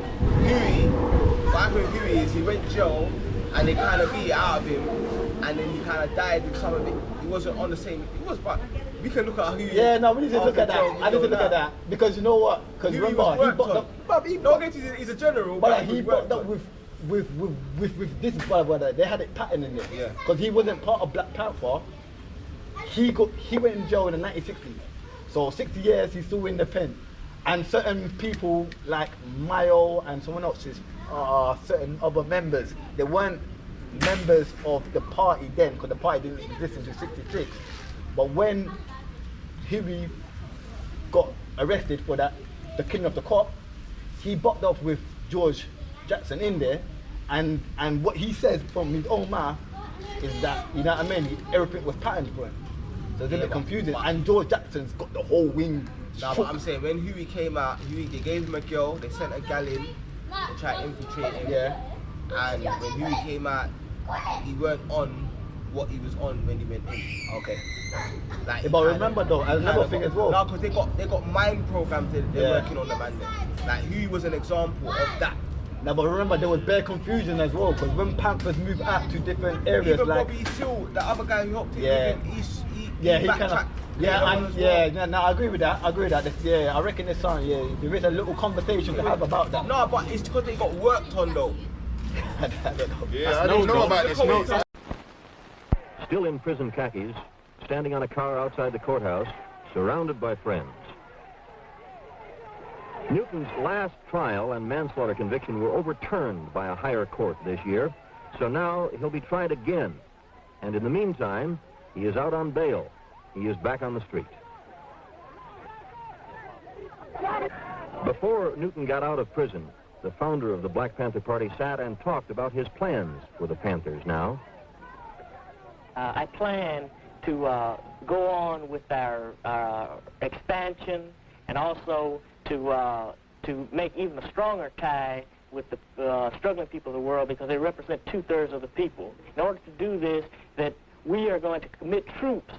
[SPEAKER 3] What happened with Huey is he went to jail and they kind of beat it out of him, and then he kind of died with some of it. He wasn't on the same. He was, but we can look at Huey.
[SPEAKER 1] Yeah, no, we need to look at that. I need to look at that because you know what? Because remember, he bought
[SPEAKER 3] he's a general.
[SPEAKER 1] But he bought up with this brother. They had it pattern in it.
[SPEAKER 3] Yeah.
[SPEAKER 1] Because he wasn't part of Black Panther. He went in jail in the 1960s. So 60 years he's still in the pen. And certain people like Mayo and someone else's, certain other members, they weren't members of the party then, because the party didn't exist until 66. But when Huey got arrested for that, the killing of the cop, he bucked off with George Jackson in there, and what he says from his own mouth is that, you know what I mean, everything was patterned for him. So it's a bit confusing, and George Jackson's got the whole wing.
[SPEAKER 3] Nah, but I'm saying when Huey came out, they gave him a girl, they sent a gal in to try to infiltrate him.
[SPEAKER 1] Yeah.
[SPEAKER 3] And when Huey came out, he weren't on what he was on when he went in.
[SPEAKER 1] Okay.
[SPEAKER 3] Like,
[SPEAKER 1] but remember though, another thing as well.
[SPEAKER 3] No, because they got mind programs they're working on the man there. Like Huey was an example of that.
[SPEAKER 1] Now, but remember, there was bare confusion as well, because when Panthers moved out to different areas,
[SPEAKER 3] even
[SPEAKER 1] like
[SPEAKER 3] Bobby Till, the other guy who helped him,
[SPEAKER 1] he kind of, I agree with that. I reckon there's something. Yeah, there is a little conversation to have about that.
[SPEAKER 3] No, but it's because they got worked on though.
[SPEAKER 6] I don't know about this. No.
[SPEAKER 10] Still in prison khakis, standing on a car outside the courthouse, surrounded by friends. Newton's last trial and manslaughter conviction were overturned by a higher court this year, so now he'll be tried again. And in the meantime, he is out on bail. he is back on the street. Before Newton got out of prison, the founder of the Black Panther Party sat and talked about his plans for the Panthers now.
[SPEAKER 11] I plan to go on with our expansion, and also to make even a stronger tie with the struggling people of the world, because they represent 2/3 of the people. In order to do this, that we are going to commit troops.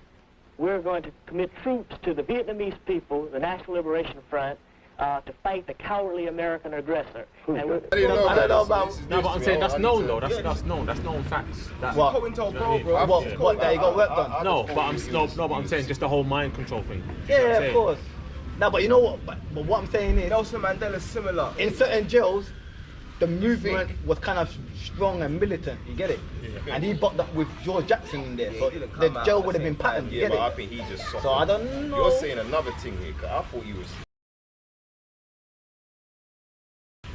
[SPEAKER 11] We're going to commit troops to the Vietnamese people, the National Liberation Front, to fight the cowardly American aggressor. And
[SPEAKER 3] I didn't know about.
[SPEAKER 5] No, but I'm saying that's known though. That's known. That's known facts.
[SPEAKER 3] What?
[SPEAKER 1] What? That he got work done?
[SPEAKER 5] No, but I'm saying just the whole mind control thing.
[SPEAKER 1] Yeah, of course. No, but you know what? But what I'm saying is,
[SPEAKER 3] Nelson Mandela's similar.
[SPEAKER 1] in certain jails, the movement was kind of strong and militant. You get it? Yeah. And he bucked up with George Jackson in there, so the jail would have been patterned. You
[SPEAKER 6] Yeah,
[SPEAKER 1] get
[SPEAKER 6] but I
[SPEAKER 1] it?
[SPEAKER 6] think he just suffered.
[SPEAKER 1] So I don't know.
[SPEAKER 6] You're saying another thing here, 'cause I thought he was.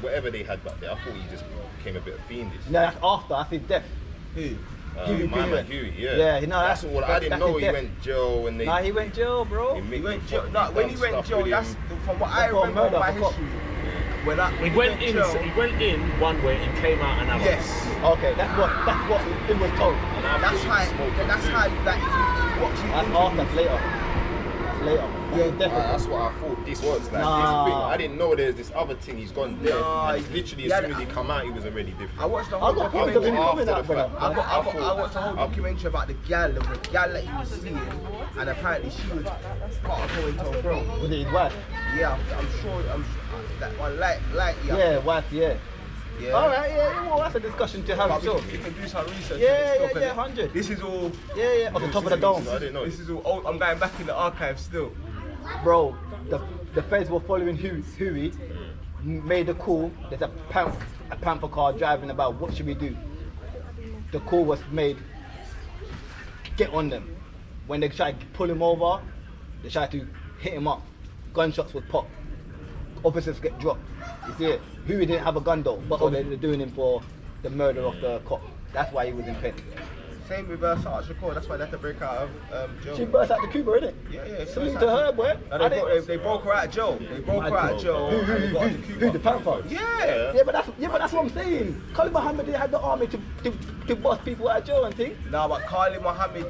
[SPEAKER 6] Whatever they had back there, I thought he just became a bit fiendish.
[SPEAKER 1] No, that's after. I think death.
[SPEAKER 3] Who?
[SPEAKER 6] My man Huey, yeah.
[SPEAKER 1] Yeah, no,
[SPEAKER 6] that's all. I didn't know he
[SPEAKER 1] death.
[SPEAKER 6] went jail when they.
[SPEAKER 1] Nah, he went jail, bro.
[SPEAKER 3] He went jail. No, when he went jail, that's from what I
[SPEAKER 1] for
[SPEAKER 3] remember
[SPEAKER 1] murder,
[SPEAKER 3] my
[SPEAKER 1] I forgot.
[SPEAKER 3] history.
[SPEAKER 5] He went in one way and came out another.
[SPEAKER 3] Yes.
[SPEAKER 1] Okay, that's what it was told.
[SPEAKER 3] That's how that is. What you
[SPEAKER 1] That's after, that's later. That's later. Yeah, definitely.
[SPEAKER 6] That's what I thought this was. Like
[SPEAKER 1] Nah.
[SPEAKER 6] this thing. I didn't know there's this other thing. He's gone dead.
[SPEAKER 3] Nah,
[SPEAKER 6] And literally, as soon as he come out, he was already different.
[SPEAKER 3] I watched the
[SPEAKER 1] I
[SPEAKER 3] whole
[SPEAKER 1] got photos of him
[SPEAKER 3] documentary.
[SPEAKER 1] coming out, brother.
[SPEAKER 3] I watched the whole documentary about the gal that he was seeing, and apparently she was part of going to a bro.
[SPEAKER 1] Was it his wife?
[SPEAKER 3] Yeah, I'm sure that one,
[SPEAKER 1] Yeah, wife, yeah.
[SPEAKER 3] Yeah.
[SPEAKER 1] All right, yeah, well, that's a discussion to have.
[SPEAKER 3] But
[SPEAKER 1] Sure.
[SPEAKER 3] we can do some research.
[SPEAKER 1] Yeah,
[SPEAKER 3] and stuff,
[SPEAKER 1] 100.
[SPEAKER 3] This is all.
[SPEAKER 1] Yeah, off the top of the dome.
[SPEAKER 6] I didn't know.
[SPEAKER 3] This is all. Old, I'm going back in the archive still.
[SPEAKER 1] Bro, the feds were following Huey, made a call. There's a panther car driving about. What should we do? The call was made. Get on them. When they tried to pull him over, they tried to hit him up. Gunshots would pop. Officers get dropped. You see it? Huey didn't have a gun though, but they're doing him for the murder of the cop. That's why he was in pen.
[SPEAKER 3] Same with Sarge Shakur. That's why they had to break out of jail.
[SPEAKER 1] She burst out the Cuba, innit?
[SPEAKER 3] Yeah.
[SPEAKER 1] Salute to her, boy.
[SPEAKER 3] No, they broke her out of jail. They broke her out of jail. and they got her to Cuba.
[SPEAKER 1] Who, the Panther?
[SPEAKER 3] Yeah.
[SPEAKER 1] Yeah, but that's what I'm saying. Khalid Muhammad didn't have the army to bust people out of jail and things.
[SPEAKER 3] No, but Khalid Muhammad,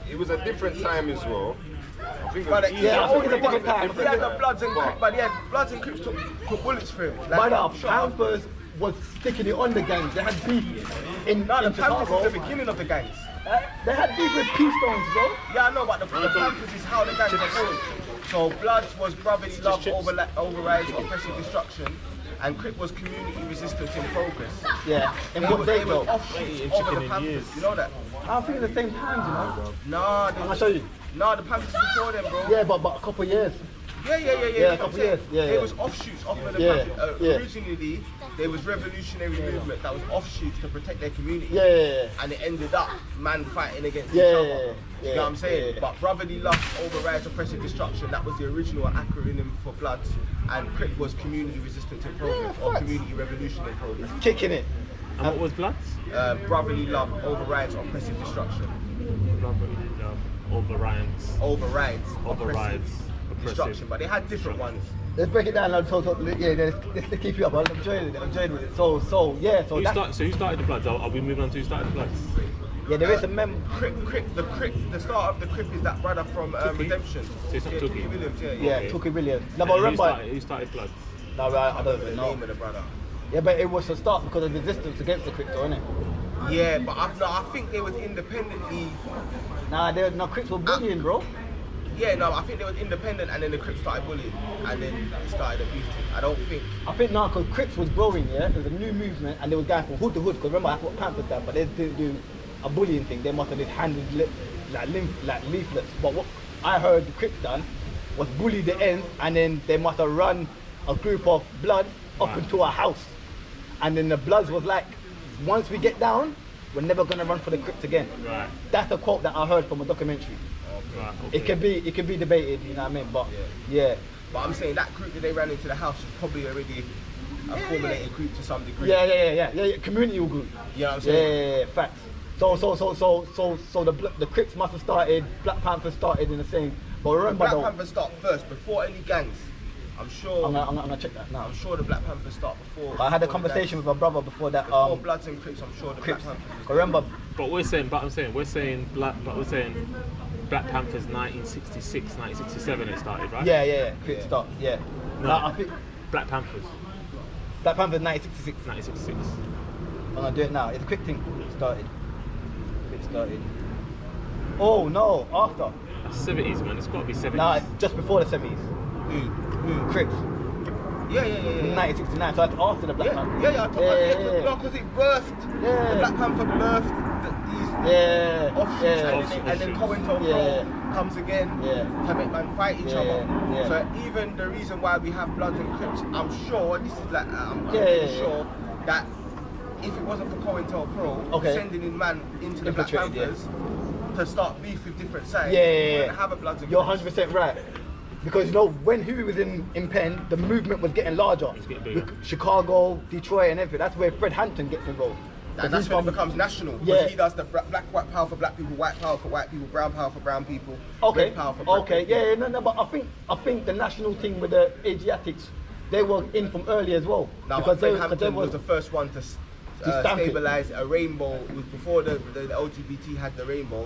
[SPEAKER 6] it was a different time as well. I think
[SPEAKER 1] Yeah, I think it's a different time.
[SPEAKER 3] He had the Bloods and Crips, but yeah, Bloods and Crips took bullets for him.
[SPEAKER 1] But the Panthers was sticking it on the gangs. They had beef in
[SPEAKER 3] the Panthers
[SPEAKER 1] Chicago.
[SPEAKER 3] was the beginning of the gangs.
[SPEAKER 1] They had beef with Keystones, bro.
[SPEAKER 3] Yeah, I know, but the Panthers is how the gangs are formed. So Bloods was brotherly love, overrides, oppressive destruction, and Crip was community resistance in progress.
[SPEAKER 1] Yeah, in what
[SPEAKER 3] they
[SPEAKER 1] day
[SPEAKER 3] were
[SPEAKER 1] though?
[SPEAKER 3] offshoots over the Panthers. You know that?
[SPEAKER 1] I think at the same time, you know.
[SPEAKER 3] Nah,
[SPEAKER 1] I'm gonna show you.
[SPEAKER 3] Nah, the Panthers before them, bro.
[SPEAKER 1] Yeah, but a couple of years.
[SPEAKER 3] Yeah.
[SPEAKER 1] Yeah, a couple years. Yeah,
[SPEAKER 3] They
[SPEAKER 1] yeah.
[SPEAKER 3] was offshoots of the
[SPEAKER 1] Yeah,
[SPEAKER 3] Panthers.
[SPEAKER 1] yeah.
[SPEAKER 3] Originally, there was revolutionary movement that was offshoots to protect their community.
[SPEAKER 1] Yeah.
[SPEAKER 3] And it ended up man fighting against
[SPEAKER 1] Yeah,
[SPEAKER 3] each other.
[SPEAKER 1] yeah,
[SPEAKER 3] You know what I'm saying?
[SPEAKER 1] yeah.
[SPEAKER 3] But brotherly love overrides oppressive destruction. That was the original acronym for Bloods. And Crip was community resistance in progress, or community revolution in progress.
[SPEAKER 1] Kicking it.
[SPEAKER 5] And what was Bloods?
[SPEAKER 3] Brotherly love overrides oppressive destruction.
[SPEAKER 5] Overrides.
[SPEAKER 3] Oppressive destruction. But they had different ones.
[SPEAKER 1] Let's break it down. Let's keep you up. I'm enjoying with it. So
[SPEAKER 5] So who started the Bloods? Are we moving on to who started the Bloods?
[SPEAKER 1] Yeah, there is a member.
[SPEAKER 3] The start of the Crip is that brother from Redemption.
[SPEAKER 5] So it's not
[SPEAKER 3] Tookie
[SPEAKER 5] Tookie?
[SPEAKER 3] Williams,
[SPEAKER 1] Yeah,
[SPEAKER 3] yeah.
[SPEAKER 1] Tookie Williams. No,
[SPEAKER 5] And
[SPEAKER 1] but
[SPEAKER 5] who
[SPEAKER 1] remember.
[SPEAKER 5] Who started Bloods?
[SPEAKER 1] No, I don't
[SPEAKER 3] The
[SPEAKER 1] even know.
[SPEAKER 3] name of the brother.
[SPEAKER 1] Yeah, but it was a start because of resistance against the crypto, innit?
[SPEAKER 3] Yeah, but I think they was independently.
[SPEAKER 1] Nah, Crips were bullying, bro.
[SPEAKER 3] Yeah, no, I think they was independent, and then the Crips started bullying, and then it started abusing. I don't think.
[SPEAKER 1] I think now because Crips was growing, yeah, it was a new movement, and they were going from hood to hood. Because remember, that's what Panthers done, but they didn't do a bullying thing. They must have just handed leaflets. But what I heard the Crips done was bully the ends, and then they must have run a group of Bloods up into a house, and then the Bloods was like, once we get down, we're never gonna run for the Crips again.
[SPEAKER 5] Right.
[SPEAKER 1] That's a quote that I heard from a documentary.
[SPEAKER 5] Right, okay.
[SPEAKER 1] It could be debated, you know what I mean? But yeah.
[SPEAKER 3] But I'm saying that group that they ran into the house was probably already a formulated group to some degree.
[SPEAKER 1] Yeah. Community group.
[SPEAKER 3] You know what I'm saying?
[SPEAKER 1] Yeah, facts. So the Crips must have started. Black Panthers started in the same. But remember,
[SPEAKER 3] Black Panthers start first before any gangs. I'm sure.
[SPEAKER 1] I'm gonna check that now.
[SPEAKER 3] I'm sure the Black Panthers start before.
[SPEAKER 1] I had a conversation with my brother before that.
[SPEAKER 3] Before Bloods and Crips, I'm sure the
[SPEAKER 1] Crips.
[SPEAKER 3] Black Panthers.
[SPEAKER 1] Remember.
[SPEAKER 5] But we're saying Black Panthers 1966, 1967 it started, right?
[SPEAKER 1] Yeah. Crips start. Yeah.
[SPEAKER 5] No,
[SPEAKER 1] I think
[SPEAKER 5] Black Panthers.
[SPEAKER 1] Black Panthers 1966.
[SPEAKER 5] 1966.
[SPEAKER 1] I'm gonna do it now. It's a quick thing. It started. Oh no, after.
[SPEAKER 5] That's 70s, man. It's got to be 70s.
[SPEAKER 1] Nah, just before the 70s. Crips.
[SPEAKER 3] Yeah.
[SPEAKER 1] 1969. So that's after the Black Panthers.
[SPEAKER 3] Yeah. No, because it birthed. The Black Panther birthed these offshoots, and then COINTELPRO comes again to make man fight each other. So even the reason why we have Bloods and Crips, I'm sure this is like I'm pretty sure that if it wasn't for COINTELPRO sending in man into the Black Panthers to start beef with different sides, we wouldn't have a Bloods and
[SPEAKER 1] You're
[SPEAKER 3] Crips.
[SPEAKER 1] 100% right. Because you know, when Huey was in Penn, the movement was getting larger. With Chicago, Detroit and everything. That's where Fred Hampton gets involved.
[SPEAKER 3] And that's when it becomes national. Because he does the white power for black people, white power for white people, brown power for brown people, red power for black people.
[SPEAKER 1] No, but I think the national thing with the Asiatics, they were in from early as well.
[SPEAKER 3] Now,
[SPEAKER 1] because
[SPEAKER 3] Fred Hampton was the first one to stabilize a rainbow. It was before the LGBT had the rainbow.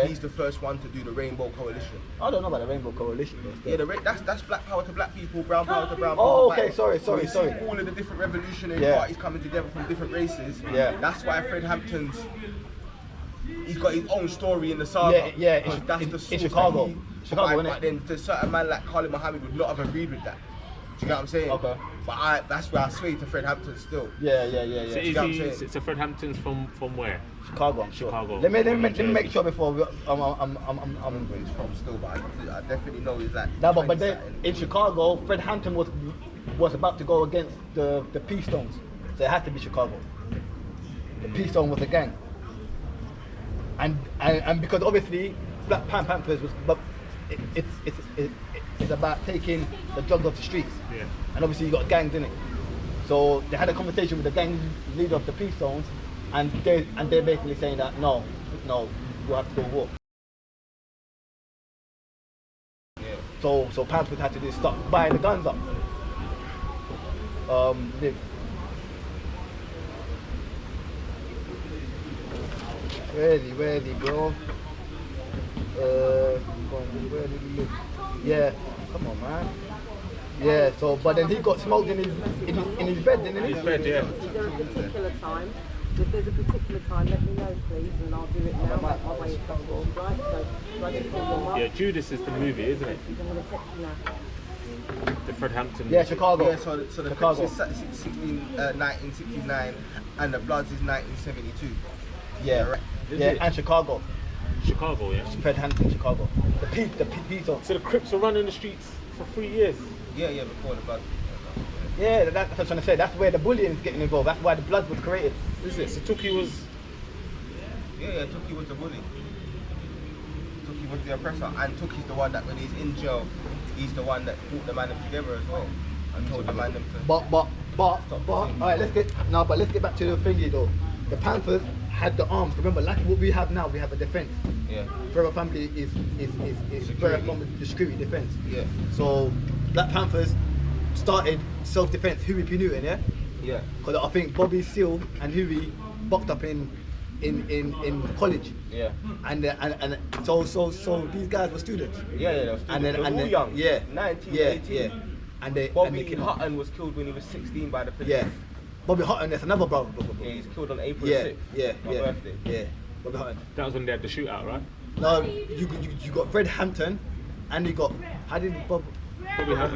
[SPEAKER 3] He's the first one to do the Rainbow Coalition.
[SPEAKER 1] I don't know about the Rainbow Coalition.
[SPEAKER 3] Yeah, that's black power to black people, brown power to brown people.
[SPEAKER 1] Oh, okay, sorry.
[SPEAKER 3] All of the different revolutionary parties coming together from different races.
[SPEAKER 1] Yeah.
[SPEAKER 3] That's why Fred Hampton's, he's got his own story in the saga. That's the source
[SPEAKER 1] in Chicago.
[SPEAKER 3] But then to certain man like Khalid Muhammad would not have agreed with that. Do you get what I'm saying?
[SPEAKER 1] Okay.
[SPEAKER 3] But that's where I sway to Fred Hampton still.
[SPEAKER 1] Yeah.
[SPEAKER 5] So Fred Hampton's from where?
[SPEAKER 1] Chicago, I'm sure.
[SPEAKER 5] Chicago.
[SPEAKER 1] Let me make sure before
[SPEAKER 3] I'm where he's from still, but I definitely know he's like.
[SPEAKER 1] No, but then in Chicago, Fred Hampton was about to go against the Peace Stones, so it had to be Chicago. The Peace Stone was a gang, and because obviously Black Panthers was, but it's about taking the drugs off the streets, and obviously you got gangs in it. So they had a conversation with the gang leader of the Peace Stones. And they're basically saying that no, we'll have to go war. So Panthers had to do stop buying the guns up. Live. Ready, bro. Where did he live? Yeah, come on, man. Yeah. So, but then he got smoked in his bed, didn't he?
[SPEAKER 5] His bed, yeah.
[SPEAKER 2] Is there a particular time? If there's a particular time, let me know, please, and I'll do it now. I'll wait a couple of right? So I just call your mum?
[SPEAKER 5] Yeah, Judas is the movie, isn't it?
[SPEAKER 2] I'm going to text you now.
[SPEAKER 5] The Fred Hampton.
[SPEAKER 1] Yeah, Chicago.
[SPEAKER 3] Yeah, so the Crips is 1969 and the Bloods is 1972.
[SPEAKER 1] Yeah, and Chicago.
[SPEAKER 5] Chicago, yeah.
[SPEAKER 1] Fred Hampton, Chicago. The Peace Stone.
[SPEAKER 5] So the Crips were running the streets for 3 years.
[SPEAKER 3] Yeah, before the Bloods.
[SPEAKER 1] Yeah, that's what I'm trying to say. That's where the bullying is getting involved. That's why the Bloods was created.
[SPEAKER 5] Is it? So Tookie was.
[SPEAKER 3] Yeah, Tookie was the bully. Tookie was the oppressor, and Tookie's the one that when he's in jail, he's the one that brought the man together as well, and told the man to.
[SPEAKER 1] But all right, let's get back to the thingy though. The Panthers had the arms. Remember, like what we have now, we have a defense.
[SPEAKER 3] Yeah.
[SPEAKER 1] Forever Family is Forever Family security defense. Yeah. So Black Panthers started self-defense. Huey P. Newton, yeah.
[SPEAKER 3] Yeah.
[SPEAKER 1] Because I think Bobby Seale and Huey bucked up in college.
[SPEAKER 3] Yeah.
[SPEAKER 1] And so these guys were students.
[SPEAKER 3] Yeah, they were students.
[SPEAKER 1] And then
[SPEAKER 3] they were all young.
[SPEAKER 1] Yeah.
[SPEAKER 3] 19,
[SPEAKER 1] yeah,
[SPEAKER 3] 18.
[SPEAKER 1] Yeah. And
[SPEAKER 3] Bobby Hutton was killed when he was 16 by the police.
[SPEAKER 1] Yeah. Bobby Hutton, that's another brother.
[SPEAKER 3] Yeah, he's killed on April 6th. My birthday.
[SPEAKER 1] Yeah. Bobby Hutton.
[SPEAKER 5] That was when they had the shootout, right?
[SPEAKER 1] No, you got Fred Hampton, and you got
[SPEAKER 3] Bobby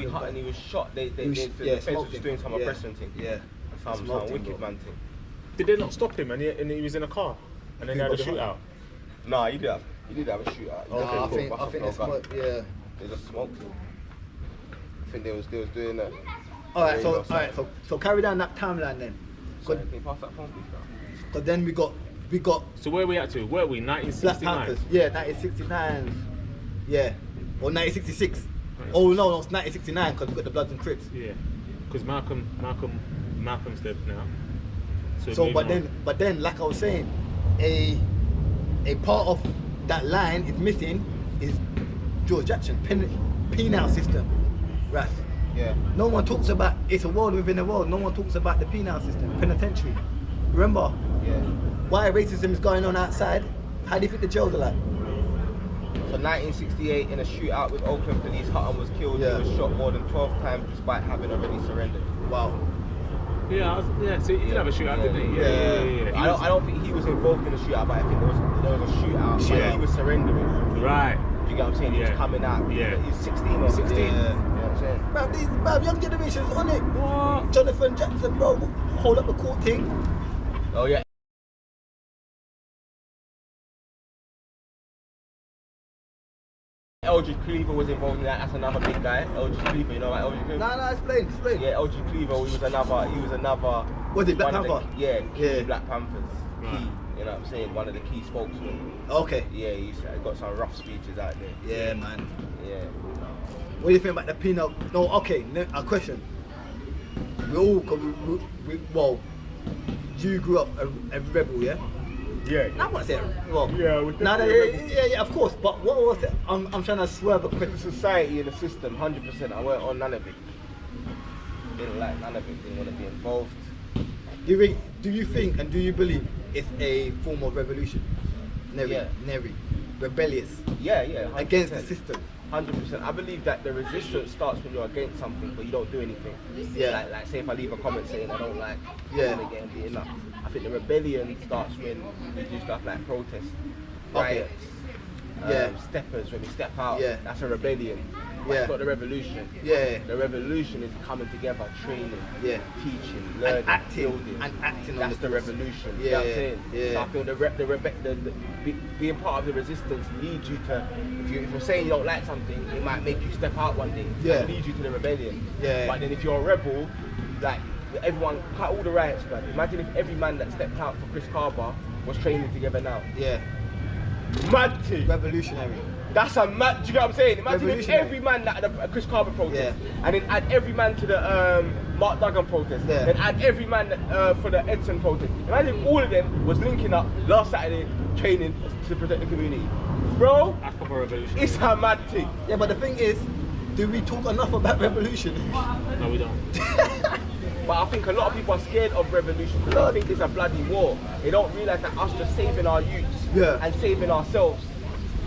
[SPEAKER 3] Hutton. He was shot. The defense was just doing some oppression thing.
[SPEAKER 1] Yeah.
[SPEAKER 3] Some wicked man thing.
[SPEAKER 5] Did they not stop him and he was in a car and then they had a shootout?
[SPEAKER 3] Nah, he did have a shootout.
[SPEAKER 1] I think they smoked. Yeah.
[SPEAKER 3] They just smoked him. I think they was doing that.
[SPEAKER 1] Alright, so carry down that timeline then.
[SPEAKER 3] Sorry, can you pass that phone please, bro?
[SPEAKER 1] Because then we got.
[SPEAKER 5] So where are we at to? Where are we? 1969.
[SPEAKER 1] Black Panthers. Yeah, 1969. Yeah, or 1966. Oh no, it's 1969 because we got the Bloods and Crips.
[SPEAKER 5] Yeah, because Malcolm's dead now.
[SPEAKER 1] So but then, like I was saying, a part of that line is missing is George Jackson, penal system, Ras.
[SPEAKER 3] Yeah.
[SPEAKER 1] No one talks about, it's a world within a world, no one talks about the penal system, penitentiary. Remember why racism is going on outside? How do you think the jails are like?
[SPEAKER 3] So 1968, in a shootout with Oakland police, Hutton was killed. He was shot more than 12 times despite having already surrendered.
[SPEAKER 1] Wow.
[SPEAKER 5] Yeah, so he did have a shootout, didn't he? Yeah.
[SPEAKER 3] I don't think he was involved in the shootout, but I think there was a shootout when he was surrendering.
[SPEAKER 5] Right.
[SPEAKER 3] You get what I'm saying? He was coming out.
[SPEAKER 5] Yeah.
[SPEAKER 3] He's 16 or 16. You know what I'm saying?
[SPEAKER 1] Man, these young generations on it. What? Jonathan Jackson, bro, hold up the court thing.
[SPEAKER 3] Oh yeah. Eldridge Cleaver was involved in that. That's another big guy. Eldridge Cleaver, you know about Eldridge Cleaver?
[SPEAKER 1] No, explain.
[SPEAKER 3] Yeah, Eldridge Cleaver. He was another.
[SPEAKER 1] Was it Black Panther?
[SPEAKER 3] Key Black Panthers. Key. You know what I'm saying? One of the key spokesmen.
[SPEAKER 1] Okay.
[SPEAKER 3] Yeah, he's got some rough speeches out there.
[SPEAKER 1] Yeah, man.
[SPEAKER 3] Yeah.
[SPEAKER 1] What do you think about the penal? No, okay. A question. Well, you grew up a rebel, yeah?
[SPEAKER 3] Yeah.
[SPEAKER 1] I want to say, well,
[SPEAKER 3] yeah,
[SPEAKER 1] of course. But what was it? I'm trying to swerve a quick.
[SPEAKER 3] The society and the system, 100%. I weren't on none of it. Didn't like none of it. Didn't want to be involved.
[SPEAKER 1] Do you think and do you believe it's a form of revolution? Never. Rebellious.
[SPEAKER 3] Yeah. 100%.
[SPEAKER 1] Against the system.
[SPEAKER 3] 100%. I believe that the resistance starts when you're against something, but you don't do anything.
[SPEAKER 1] Yeah.
[SPEAKER 3] Like say if I leave a comment saying I don't like getting beaten up. I think the rebellion starts when we do stuff like protest, riots, steppers, when we step out. Yeah. That's a rebellion. But it's not the revolution. Yeah. The revolution is coming together, training, teaching, learning, building.
[SPEAKER 1] And acting.
[SPEAKER 3] That's the revolution.
[SPEAKER 1] Yeah.
[SPEAKER 3] You know what I'm saying?
[SPEAKER 1] Yeah.
[SPEAKER 3] So I feel being part of the resistance leads you to, if you're saying you don't like something, it might make you step out one day.
[SPEAKER 1] Yeah.
[SPEAKER 3] And lead you to the rebellion.
[SPEAKER 1] Yeah.
[SPEAKER 3] But then if you're a rebel, like everyone, cut all the riots, man. Imagine if every man that stepped out for Chris Carver was training together now.
[SPEAKER 1] Yeah.
[SPEAKER 3] Mad thing.
[SPEAKER 1] Revolutionary.
[SPEAKER 3] That's a mad, do you know what I'm saying? Imagine if every man that at the Chris Carver protest, and then add every man to the Mark Duggan protest, then add every man for the Edson protest. Imagine if all of them was linking up last Saturday training to protect the community. Bro,
[SPEAKER 5] that's proper revolution.
[SPEAKER 3] It's a mad thing.
[SPEAKER 1] Yeah, but the thing is, do we talk enough about revolution?
[SPEAKER 5] No, we don't.
[SPEAKER 3] But I think a lot of people are scared of revolution because they think it's a bloody war. They don't realise that us just saving our youths and saving ourselves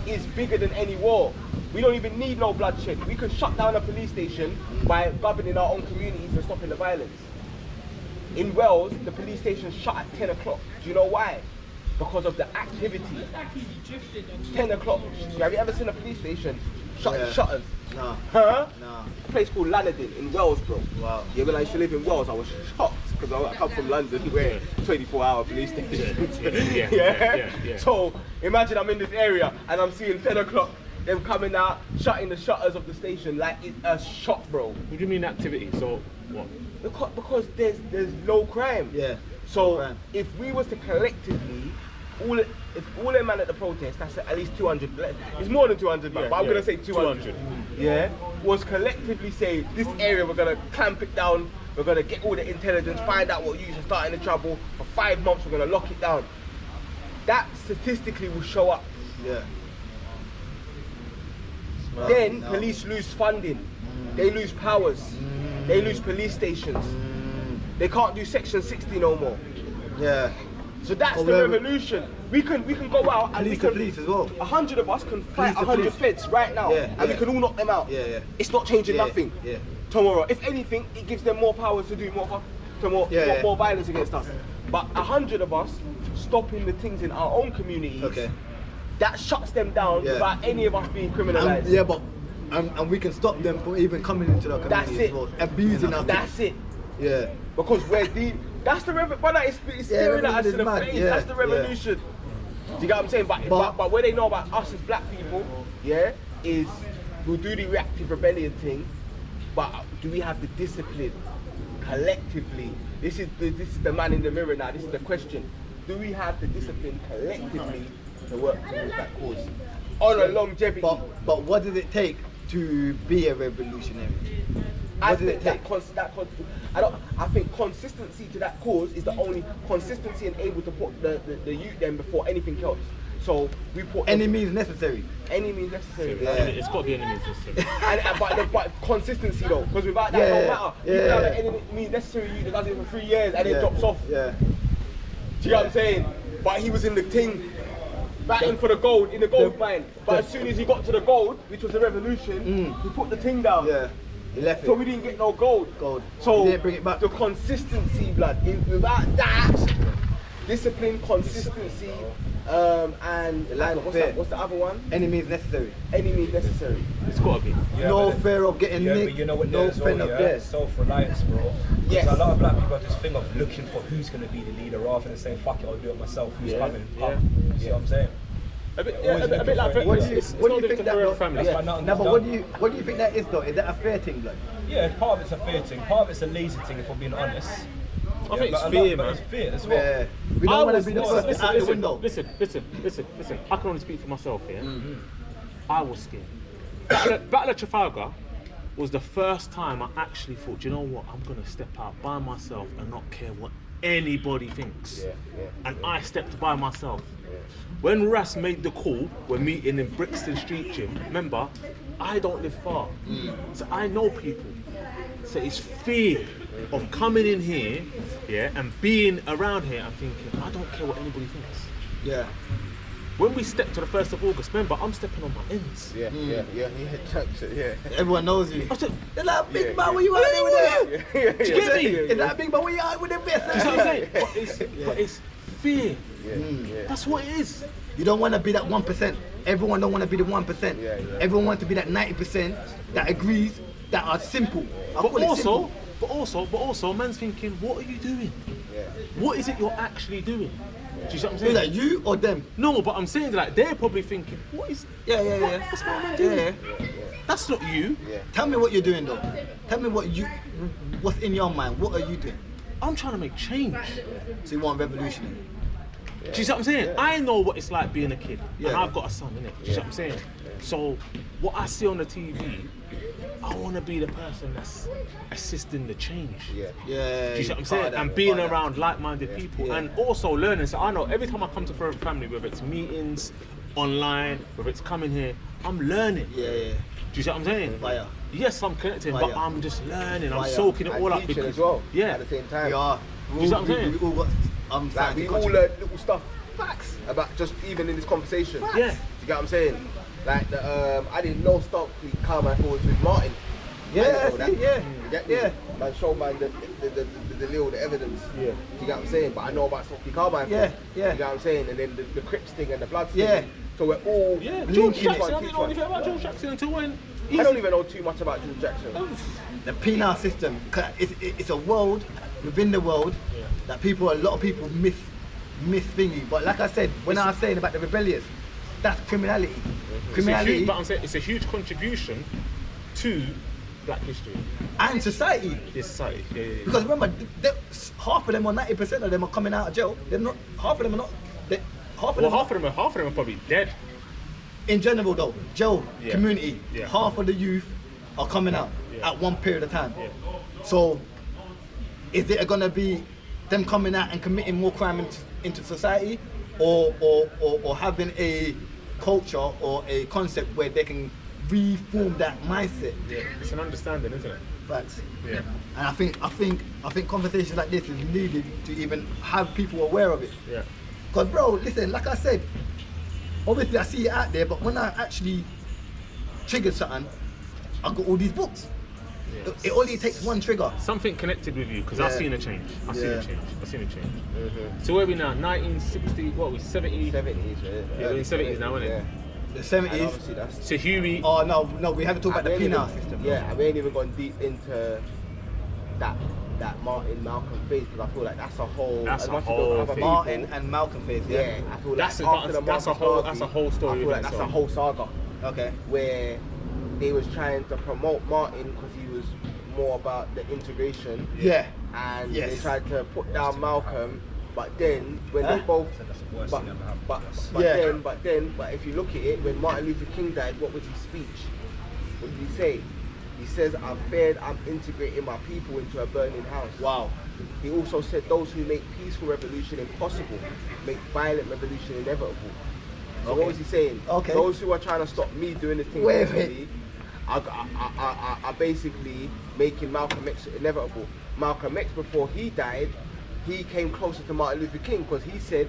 [SPEAKER 3] is bigger than any war. We don't even need no bloodshed. We can shut down a police station by governing our own communities and stopping the violence. In Wales, the police station shut at 10 o'clock. Do you know why? Because of the activity. 10 o'clock. Have you ever seen a police station shutting shutters?
[SPEAKER 1] No.
[SPEAKER 3] Huh?
[SPEAKER 1] No.
[SPEAKER 3] A place called Llanydin in Wales, bro.
[SPEAKER 1] Wow.
[SPEAKER 3] Yeah, when I used to live in Wales, I was shocked because I come from London where 24-hour police stations. Yeah. So imagine I'm in this area and I'm seeing 10 o'clock, them coming out, shutting the shutters of the station like it's a shock, bro.
[SPEAKER 5] What do you mean activity? So what?
[SPEAKER 3] Because there's no crime.
[SPEAKER 1] Yeah.
[SPEAKER 3] So if we was to collectively, if all them man at the protest, that's at least 200, it's more than 200 man, but I'm gonna say 200. Yeah, was collectively say, this area we're gonna clamp it down, we're gonna get all the intelligence, find out what youths are starting the trouble, for 5 months we're gonna lock it down. That statistically will show up.
[SPEAKER 1] Yeah.
[SPEAKER 3] Then police lose funding, they lose powers, they lose police stations, they can't do section 60 no more.
[SPEAKER 1] Yeah.
[SPEAKER 3] So that's the revolution. We can go out and
[SPEAKER 1] police as well.
[SPEAKER 3] 100 of us can fight 100 feds right now, and we can all knock them out. It's not changing nothing. Tomorrow, if anything, it gives them more power to do more violence against us. But 100 of us stopping the things in our own communities, that shuts them down without any of us being criminalised.
[SPEAKER 1] And we can stop them from even coming into the community.
[SPEAKER 3] That's it.
[SPEAKER 1] Well, abusing us.
[SPEAKER 3] That's it.
[SPEAKER 1] Yeah.
[SPEAKER 3] Because that's the revolution. It's staring at us in the face. That's the revolution. Do you get what I'm saying? But what they know about us as black people, is we'll do the reactive rebellion thing, but do we have the discipline collectively? This is the man in the mirror now. This is the question. Do we have the discipline collectively to work towards that cause on a longevity?
[SPEAKER 1] But what does it take to be a revolutionary?
[SPEAKER 3] I think I think consistency to that cause is the only consistency and able to put the youth then before anything else. So we put
[SPEAKER 1] any means necessary.
[SPEAKER 3] Any means necessary.
[SPEAKER 5] Yeah. It's got to be any means necessary.
[SPEAKER 3] but consistency though, because without that, it don't matter. You can have any means necessary youth that does it for 3 years and then drops off.
[SPEAKER 1] Yeah.
[SPEAKER 3] Do you know what I'm saying? But he was in the thing, battling for the gold, in the gold mine. But as soon as he got to the gold, which was the revolution, he put the thing down.
[SPEAKER 1] Yeah. He left
[SPEAKER 3] so
[SPEAKER 1] it.
[SPEAKER 3] we didn't get no gold.
[SPEAKER 1] So he didn't bring it back.
[SPEAKER 3] The consistency, blood. Without that, discipline, consistency, and what's the other one?
[SPEAKER 1] Any means necessary.
[SPEAKER 3] Any means necessary.
[SPEAKER 5] It's got to be.
[SPEAKER 1] No fear of getting nicked.
[SPEAKER 12] But you know what?
[SPEAKER 1] No
[SPEAKER 12] fear
[SPEAKER 1] of death.
[SPEAKER 12] Self-reliance, bro.
[SPEAKER 3] Yes.
[SPEAKER 12] A lot of black people have this thing of looking for who's going to be the leader rather than saying, fuck it, I'll do it myself. Who's coming?
[SPEAKER 5] Yeah.
[SPEAKER 12] You see what I'm saying?
[SPEAKER 5] A bit like
[SPEAKER 1] what do you think that though?
[SPEAKER 5] family.
[SPEAKER 1] No, but what do you think that is though? Is that a fair thing, like?
[SPEAKER 12] Yeah, part of it's a fear thing. Part of it's a lazy thing, if I'm being honest.
[SPEAKER 5] I think it's fear, man.
[SPEAKER 12] It's fear as well.
[SPEAKER 1] Yeah. We don't want to be the first out the window.
[SPEAKER 5] Listen. I can only speak for myself here. I was scared. Battle of Trafalgar was the first time I actually thought, you know what, I'm going to step out by myself and not care what anybody thinks. And I stepped by myself. When Ras made the call, we're meeting in Brixton Street Gym, remember, I don't live far. So I know people. So it's fear of coming in here, and being around here and thinking, I don't care what anybody thinks.
[SPEAKER 1] Yeah.
[SPEAKER 5] When we step to the 1st of August, remember, I'm stepping on my ends.
[SPEAKER 3] Yeah.
[SPEAKER 1] Everyone knows you.
[SPEAKER 3] They're
[SPEAKER 1] like, big man, where you out there with them?
[SPEAKER 5] Do you get me?
[SPEAKER 1] Is that big man, where you out with them best?
[SPEAKER 5] Do you see what I'm saying? But it's fear. That's what it is.
[SPEAKER 1] You don't want to be that 1%. Everyone don't want to be the 1%. Everyone wants to be that 90% that agrees, that are simple.
[SPEAKER 5] But also, man's thinking, what are you doing? What is it you're actually doing? Do you see what I'm saying?
[SPEAKER 1] Is that you or them?
[SPEAKER 5] No, but I'm saying that they're probably thinking, what is? What's my man doing? That's not you.
[SPEAKER 1] Tell me what you're doing though. Tell me what's in your mind. What are you doing?
[SPEAKER 5] I'm trying to make change.
[SPEAKER 1] So you want revolutionary?
[SPEAKER 5] Do you see what I'm saying? I know what it's like being a kid, and I've got a son, innit? Do you see what I'm saying? So what I see on the TV, I want to be the person that's assisting the change. Do you see what I'm saying? And being around like-minded people, and also learning. So I know every time I come to Forever Family, whether it's meetings, online, whether it's coming here, I'm learning. Do you see what I'm saying?
[SPEAKER 1] Fire.
[SPEAKER 5] Yes, I'm connecting, but I'm just learning. I'm soaking it all up because
[SPEAKER 3] as well. At the same time.
[SPEAKER 1] We are.
[SPEAKER 5] Do you see what I'm saying?
[SPEAKER 1] We all got.
[SPEAKER 3] We all learn little stuff, facts about just even in this conversation.
[SPEAKER 5] Yeah.
[SPEAKER 3] You get what I'm saying? Like I didn't know stuff with Khal was with Martin. Man showed man the evidence. You get what I'm saying? But I know about Stokely Carmine. You get what I'm saying? And then the Crips thing and the Bloods thing. So we're all
[SPEAKER 5] George Jackson. I didn't know anything about George Jackson until when.
[SPEAKER 3] I don't even know too much about George Jackson.
[SPEAKER 1] The penal system. It's a world within the world that a lot of people miss thingy. But like I said, when I was saying about the rebellious, that's criminality. Criminality.
[SPEAKER 5] But I'm saying it's a huge contribution to Black history
[SPEAKER 1] and society.
[SPEAKER 5] Yeah, society. Yeah.
[SPEAKER 1] Because remember, half of them or 90% of them are coming out of jail. They're not. Half of them are not. Half of them are probably dead. In general, though, jail community, half of the youth are coming out at one period of time. So, is it going to be them coming out and committing more crime into society, or having a culture or a concept where they can reform that mindset?
[SPEAKER 5] It's an understanding, isn't it?
[SPEAKER 1] Facts. And I think conversations like this is needed to even have people aware of it. Because bro, listen, like I said, obviously I see it out there, but when I actually triggered something, I got all these books. It only takes one trigger.
[SPEAKER 5] Something connected with you, because I've seen a change. I've seen a change. So where are we now? 1960, what are we, 70s?
[SPEAKER 3] 70s,
[SPEAKER 5] we're in 70s now, isn't it?
[SPEAKER 1] The 70s.
[SPEAKER 5] So Huey.
[SPEAKER 1] Oh no, we haven't talked about the penal system.
[SPEAKER 3] Yeah, we ain't even gone deep into that Martin Malcolm phase, because I feel like that's a whole.
[SPEAKER 1] Martin and Malcolm phase.
[SPEAKER 3] Yeah, I feel like
[SPEAKER 5] that's a whole story.
[SPEAKER 3] I feel like that's a whole saga.
[SPEAKER 1] Okay.
[SPEAKER 3] Where they was trying to promote Martin because he was more about the integration. And they tried to put down Malcolm, but then when they both, but if you look at it, when Martin Luther King died, what was his speech? What did he say? He says, I'm integrating my people into a burning house.
[SPEAKER 1] Wow.
[SPEAKER 3] He also said, those who make peaceful revolution impossible, make violent revolution inevitable. So what was he saying?
[SPEAKER 1] Okay.
[SPEAKER 3] Those who are trying to stop me doing this thing peacefully are basically making Malcolm X inevitable. Malcolm X, before he died, he came closer to Martin Luther King because he said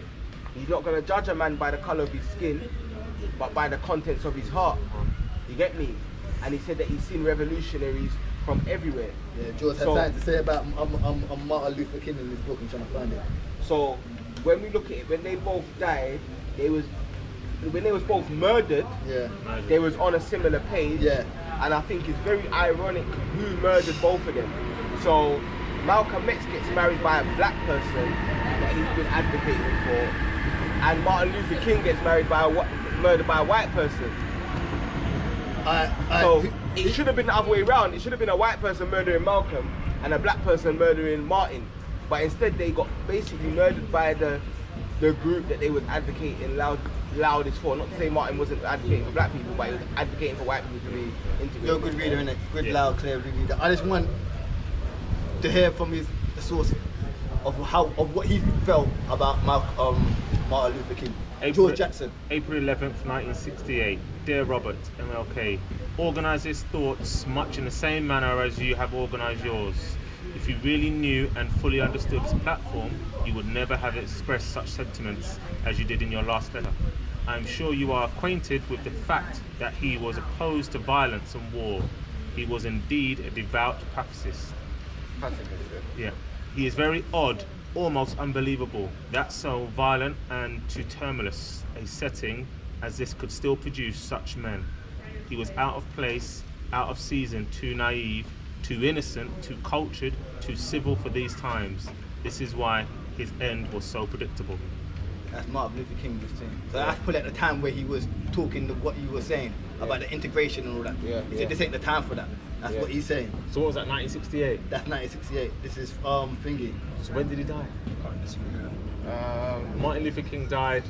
[SPEAKER 3] he's not going to judge a man by the colour of his skin, but by the contents of his heart. You get me? And he said that he's seen revolutionaries from everywhere.
[SPEAKER 1] Yeah, George had something to say about Martin Luther King in his book. I'm trying to find it.
[SPEAKER 3] So when we look at it, when they both died, when they was both murdered, they was on a similar page.
[SPEAKER 1] Yeah.
[SPEAKER 3] And I think it's very ironic who murdered both of them. So Malcolm X gets married by a black person that he's been advocating for, and Martin Luther King gets murdered by a white person. So it should have been the other way around. It should have been a white person murdering Malcolm and a black person murdering Martin. But instead they got basically murdered by the group that they was advocating loudest for. Not to say Martin wasn't advocating for black people, but he was advocating for white people to be integrated.
[SPEAKER 1] You're a good reader, innit? Good, loud, clear reader. I just want to hear from the source of what he felt about Martin Luther King. George Jackson.
[SPEAKER 5] April 11th, 1968. Dear Robert, MLK, organise his thoughts much in the same manner as you have organised yours. If you really knew and fully understood his platform, you would never have expressed such sentiments as you did in your last letter. I am sure you are acquainted with the fact that he was opposed to violence and war. He was indeed a devout pacifist. Yeah. He is very odd, almost unbelievable, that so violent and too tumultuous a setting as this could still produce such men. He was out of place, out of season, too naive, too innocent, too cultured, too civil for these times. This is why his end was so predictable.
[SPEAKER 1] That's Martin Luther King was saying. So that's probably at the time where he was talking what you were saying about the integration and all that. He said this ain't the time for that. That's what he's saying.
[SPEAKER 5] So what was that, 1968?
[SPEAKER 1] That's 1968. This is thingy.
[SPEAKER 5] So when did he die? Martin Luther King died.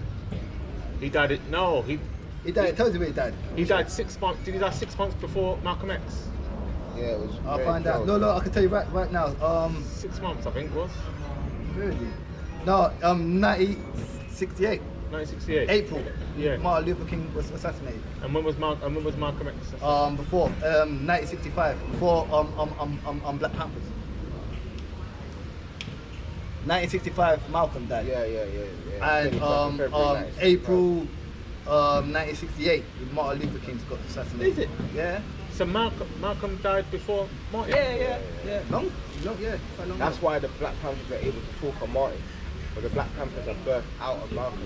[SPEAKER 5] He died
[SPEAKER 1] he died. It tells you where he died.
[SPEAKER 5] He died 6 months. Did he die 6 months before Malcolm X?
[SPEAKER 3] Yeah, it was.
[SPEAKER 1] I'll find out. No, I can tell you right now.
[SPEAKER 5] 6 months, I think it was.
[SPEAKER 1] Really? No, 1968.
[SPEAKER 5] 1968.
[SPEAKER 1] April.
[SPEAKER 5] Yeah.
[SPEAKER 1] Martin Luther King was assassinated.
[SPEAKER 5] And when was Malcolm X assassinated?
[SPEAKER 1] Before 1965. Before Black Panthers. 1965, Malcolm died.
[SPEAKER 3] Yeah.
[SPEAKER 1] And April 1968, Martin Luther King got assassinated.
[SPEAKER 5] Is it?
[SPEAKER 1] Yeah.
[SPEAKER 5] So Malcolm died before Martin?
[SPEAKER 1] Yeah. Long, quite long.
[SPEAKER 3] That's why the Black Panthers were able to talk on Martin. But the Black Panthers are birthed out of Malcolm.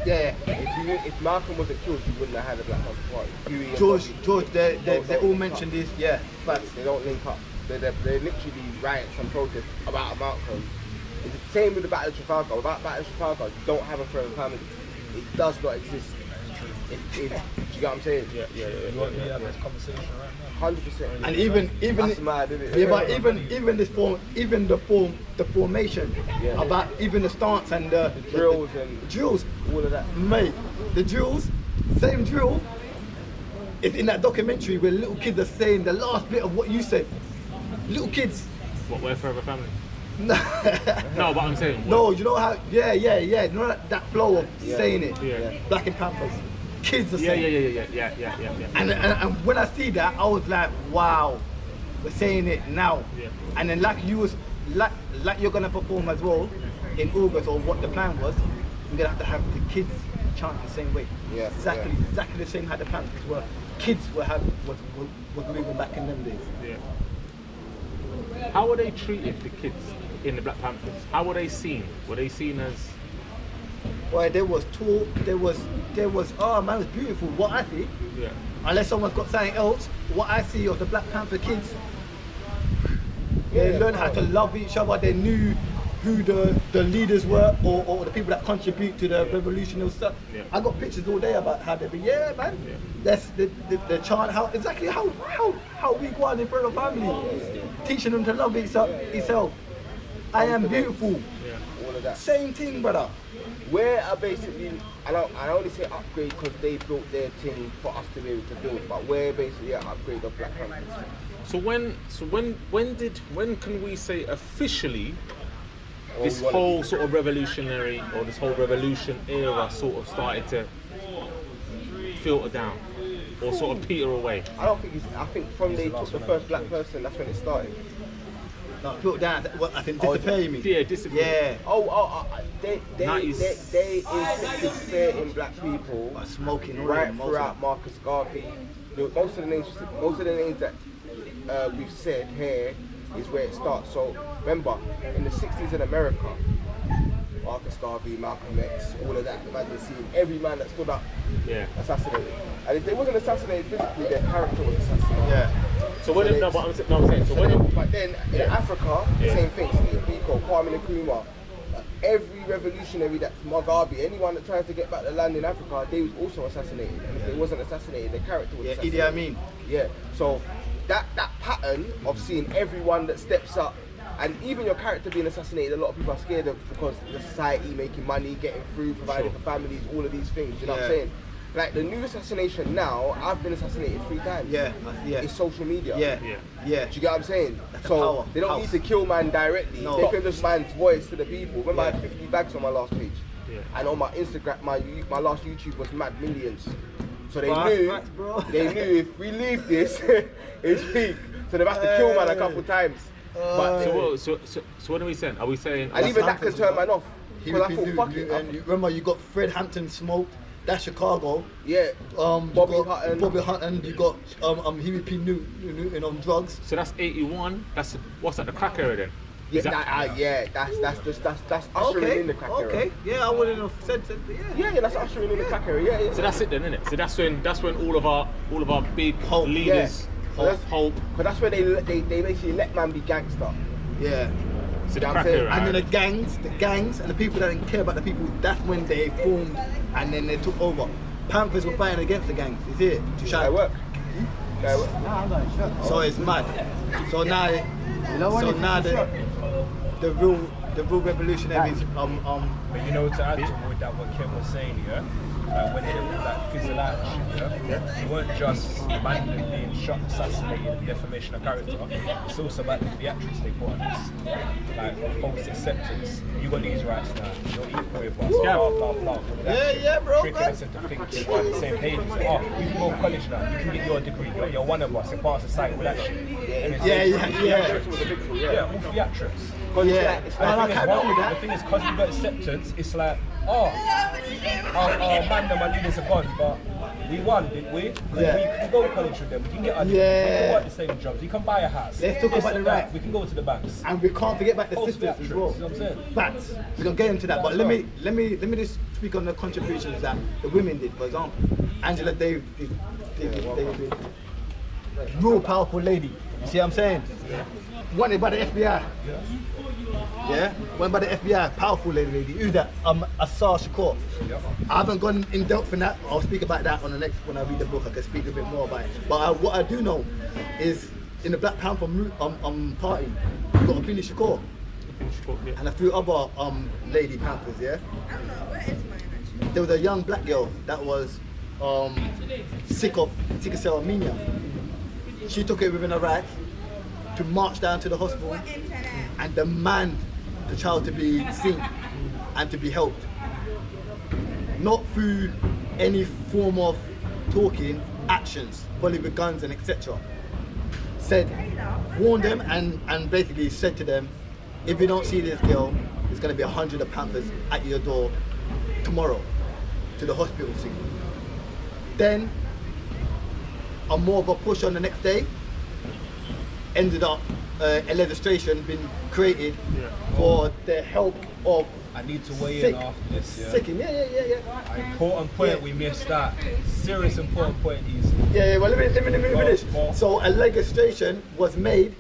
[SPEAKER 1] Yeah.
[SPEAKER 3] If Malcolm wasn't killed, you wouldn't have had a Black Panther Party.
[SPEAKER 1] George, they all mentioned this. Yeah, facts.
[SPEAKER 3] They don't link up. They literally riots and protests about Malcolm. It's the same with the Battle of Trafalgar. Without Battle of Trafalgar, you don't have a foreign family. It does not exist. Do you get what I'm saying?
[SPEAKER 12] Yeah. You want to have this conversation right now?
[SPEAKER 3] 100%.
[SPEAKER 1] And even
[SPEAKER 3] that's mad, isn't it?
[SPEAKER 1] Yeah, but even this form, even the formation, about even the stance and the
[SPEAKER 3] drills
[SPEAKER 1] all of that. Mate, the drills, same drill. It's in that documentary where little kids are saying the last bit of what you said. Little kids.
[SPEAKER 5] What, we're forever family?
[SPEAKER 1] No,
[SPEAKER 5] but I'm saying.
[SPEAKER 1] No, you know how? Yeah. You know that flow of saying it.
[SPEAKER 5] Yeah.
[SPEAKER 1] Black and Panthers. Kids are saying.
[SPEAKER 5] Yeah.
[SPEAKER 1] And when I see that, I was like, wow, we're saying it now.
[SPEAKER 5] Yeah.
[SPEAKER 1] And then like you're gonna perform as well in August, or what the plan was, we're gonna have the kids chant the same way.
[SPEAKER 3] Yeah.
[SPEAKER 1] Exactly the same how the Panthers were. Kids was moving back in them days.
[SPEAKER 5] Yeah. How were they treated, the kids in the Black Panthers? How were they seen? Were they seen as?
[SPEAKER 1] Well, there was talk. There was. Oh man, it was beautiful. What I see.
[SPEAKER 5] Yeah.
[SPEAKER 1] Unless someone's got something else, what I see of the Black Panther kids, they learned how to love each other. They knew who the leaders were, or the people that contribute to the revolutionary stuff.
[SPEAKER 5] Yeah.
[SPEAKER 1] I got pictures all day about how they be. Yeah, man.
[SPEAKER 5] Yeah.
[SPEAKER 1] That's the chant. How we go on in front of family, teaching them to love itself. I am beautiful.
[SPEAKER 5] Yeah.
[SPEAKER 3] All of that.
[SPEAKER 1] Same thing, brother.
[SPEAKER 3] Where are basically, I only say upgrade because they built their thing for us to be able to build, but we're basically an upgrade of Black Panthers.
[SPEAKER 5] So when can we say officially this
[SPEAKER 3] we wanna
[SPEAKER 5] whole sort of revolutionary or this whole revolution era sort of started to filter down or sort of peter away?
[SPEAKER 3] I think from they took the first black person, that's when it started.
[SPEAKER 1] No, filter down. What I think disappear, you mean?
[SPEAKER 5] Yeah, disappear.
[SPEAKER 1] Yeah.
[SPEAKER 3] They inflicted fear in black people
[SPEAKER 1] By smoking all
[SPEAKER 3] right
[SPEAKER 1] that,
[SPEAKER 3] throughout Marcus Garvey. Most of the names that we've said here is where it starts. So remember, in the 60s in America, Marcus Garvey, Malcolm X, all of that, imagine seeing every man that stood up assassinated. And if they wasn't assassinated physically, their character was assassinated.
[SPEAKER 1] Yeah.
[SPEAKER 5] So when I'm saying,
[SPEAKER 3] but then in Africa, same thing. Steve Biko, Kwame Nkrumah, every revolutionary that Mugabe, anyone that tries to get back the land in Africa, they was also assassinated. And if they wasn't assassinated, their character was assassinated.
[SPEAKER 1] Idi Amin.
[SPEAKER 3] Yeah. So that pattern of seeing everyone that steps up, and even your character being assassinated, a lot of people are scared of because the society making money, getting through, providing for families, all of these things. You know what I'm saying? Like the new assassination now, I've been assassinated 3 times.
[SPEAKER 1] Yeah.
[SPEAKER 3] It's social media.
[SPEAKER 1] Yeah.
[SPEAKER 3] Do you get what I'm saying?
[SPEAKER 1] That's the
[SPEAKER 3] So
[SPEAKER 1] power.
[SPEAKER 3] they don't need to kill man directly.
[SPEAKER 1] No.
[SPEAKER 3] They can just man's voice to the people. Remember, I had 50 bags on my last page. And on my Instagram, my last YouTube was mad millions. So they knew if we leave this, it's peak. So they've had to kill man a couple times.
[SPEAKER 5] so what are we saying? Are we saying?
[SPEAKER 3] And even that can turn man off. Because I thought, fuck it.
[SPEAKER 1] And remember, you got Fred Hampton smoked. That's Chicago.
[SPEAKER 3] Yeah.
[SPEAKER 1] Bobby Hutton. You got Huey P. Newton on drugs.
[SPEAKER 5] So that's 81. That's what's that? The crack era then?
[SPEAKER 3] Yeah, that's ushering in the crack era.
[SPEAKER 1] Okay. Yeah, I wouldn't have said
[SPEAKER 3] Yeah, that's ushering in the crack era. Yeah.
[SPEAKER 5] So that's it then, isn't it? So that's when all of our big leaders hope.
[SPEAKER 3] But that's where they basically let man be gangster.
[SPEAKER 1] Yeah.
[SPEAKER 5] So the crack era.
[SPEAKER 1] And then the gangs and the people that didn't care about the people, that's when they formed and then they took over. Panthers were fighting against the gangs, you see it? To shout.
[SPEAKER 3] They work.
[SPEAKER 1] So it's mad. So now the real revolutionaries
[SPEAKER 12] But you know, to add to what Ken was saying, when they all that fizzle out and shit, it weren't just the man being shot, assassinated, and defamation of character. It's also about the theatrics they put on this, like false acceptance. You got these rights now. You're equal with us. Blah blah blah.
[SPEAKER 1] Yeah, bro.
[SPEAKER 12] Tricking us into thinking we're on the same page. It's like, oh, you can go to college now. You can get your degree. You're one of us. You're part of society. All that shit.
[SPEAKER 3] Theatrics was a big tool.
[SPEAKER 12] Yeah, all theatrics.
[SPEAKER 1] The
[SPEAKER 12] thing is, because we got acceptance, it's like, our man and my leaders are gone, but we won, didn't we? We can go to college with them, we can get our jobs, we can work the same jobs, we can buy a house.
[SPEAKER 1] Let's talk about the right.
[SPEAKER 12] We can go to the banks.
[SPEAKER 1] And we can't forget about the sisters as well.
[SPEAKER 12] You know what I'm saying?
[SPEAKER 1] Facts. We're gonna get into that, but let me just speak on the contributions that the women did. For example, Angela Davis did real powerful lady. You see what I'm saying? Wanted by the FBI. Yeah? Went by the FBI, powerful lady. Who's that? Asar Shakur. I haven't gone in depth in that. I'll speak about that on the next, when I read the book, I can speak a bit more about it. But what I do know is in the Black Panther party, you got Afeni Shakur. And a few other lady Panthers, yeah? There was a young black girl that was sick of cell anemia. She took it within her rights to march down to the hospital and demand the child to be seen and to be helped. Not through any form of talking, actions, probably with guns and etc. Warned them and basically said to them, if you don't see this girl, there's going to be 100 of Panthers at your door tomorrow to the hospital scene. Then, a more of a push on the next day, ended up a legislation being created for the help of
[SPEAKER 12] I need to weigh in after this,
[SPEAKER 1] yeah.
[SPEAKER 12] Important point we missed that. Serious important point is.
[SPEAKER 1] Well let me finish. So a legislation was made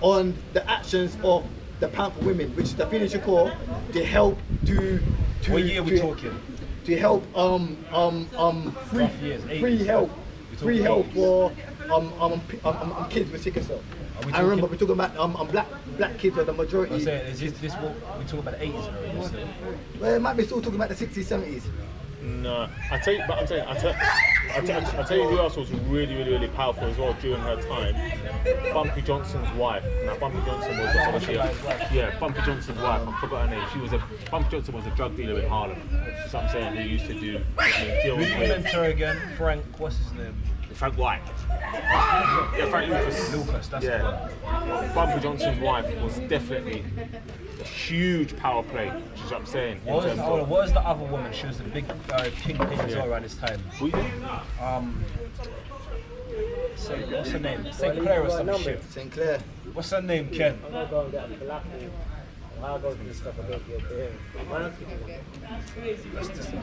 [SPEAKER 1] on the actions of the Panther women, which is the Afeni Shakur, to help to
[SPEAKER 12] what year we talking?
[SPEAKER 1] To help free health for kids with sickle cell. I remember we're talking about black kids are the majority.
[SPEAKER 12] I'm saying, is this what we talking about the 80s already still?
[SPEAKER 1] Well, it might be still talking about the 60s, 70s.
[SPEAKER 5] No, I tell you who else was really powerful as well during her time. Bumpy Johnson's wife. Now Bumpy Johnson was obviously Bumpy Johnson's wife. I forgot her name. Bumpy Johnson was a drug dealer in Harlem. That's what I'm saying. Who used to do deals with.
[SPEAKER 12] Who mentor again? Frank. What's his name?
[SPEAKER 5] Frank White. Yeah, Frank Lucas.
[SPEAKER 12] Lucas. That's the one.
[SPEAKER 5] Bumpy Johnson's wife was definitely a huge power play. Which is what I'm saying.
[SPEAKER 12] What was the other woman? She was a big kingpin as well around this time.
[SPEAKER 5] What's
[SPEAKER 12] her name? St. Clair or some shit.
[SPEAKER 1] St. Clair.
[SPEAKER 12] What's her name, Ken?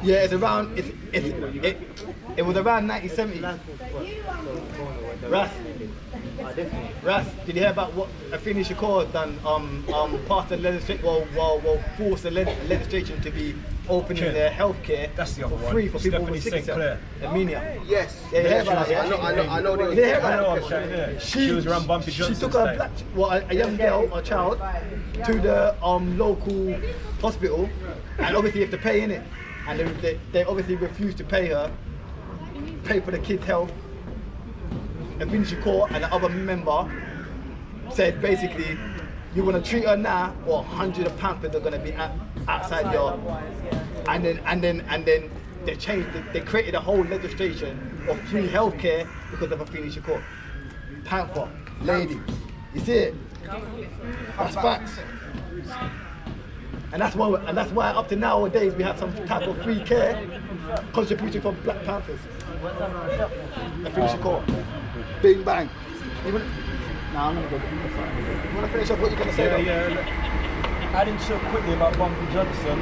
[SPEAKER 1] Yeah, it's around. It was around 1970. Ras, did you hear about what a Finnish Accord done? Passed the legislation, forced the legislation to be opening their healthcare for free for people with sickle cell anemia.
[SPEAKER 3] Yes.
[SPEAKER 1] Yeah, you hear about that?
[SPEAKER 3] I know.
[SPEAKER 12] She was around Bumpy Johnson.
[SPEAKER 1] She took a young girl, a child, to the local hospital, and obviously you have to pay in it, and they obviously refused to pay for the kid's health. A Finnish court and the other member said basically, you want to treat her now, or 100 of Panthers are going to be outside your. And then they changed. They created a whole legislation of free healthcare because of a Finnish court. Panther, lady, you see it? That's facts. And that's why up to nowadays we have some type of free care contribution from Black Panthers. A Finnish court. Bing bang. I'm gonna go. You wanna finish up what you're gonna say?
[SPEAKER 12] Adding to it quickly about Bumpy Johnson,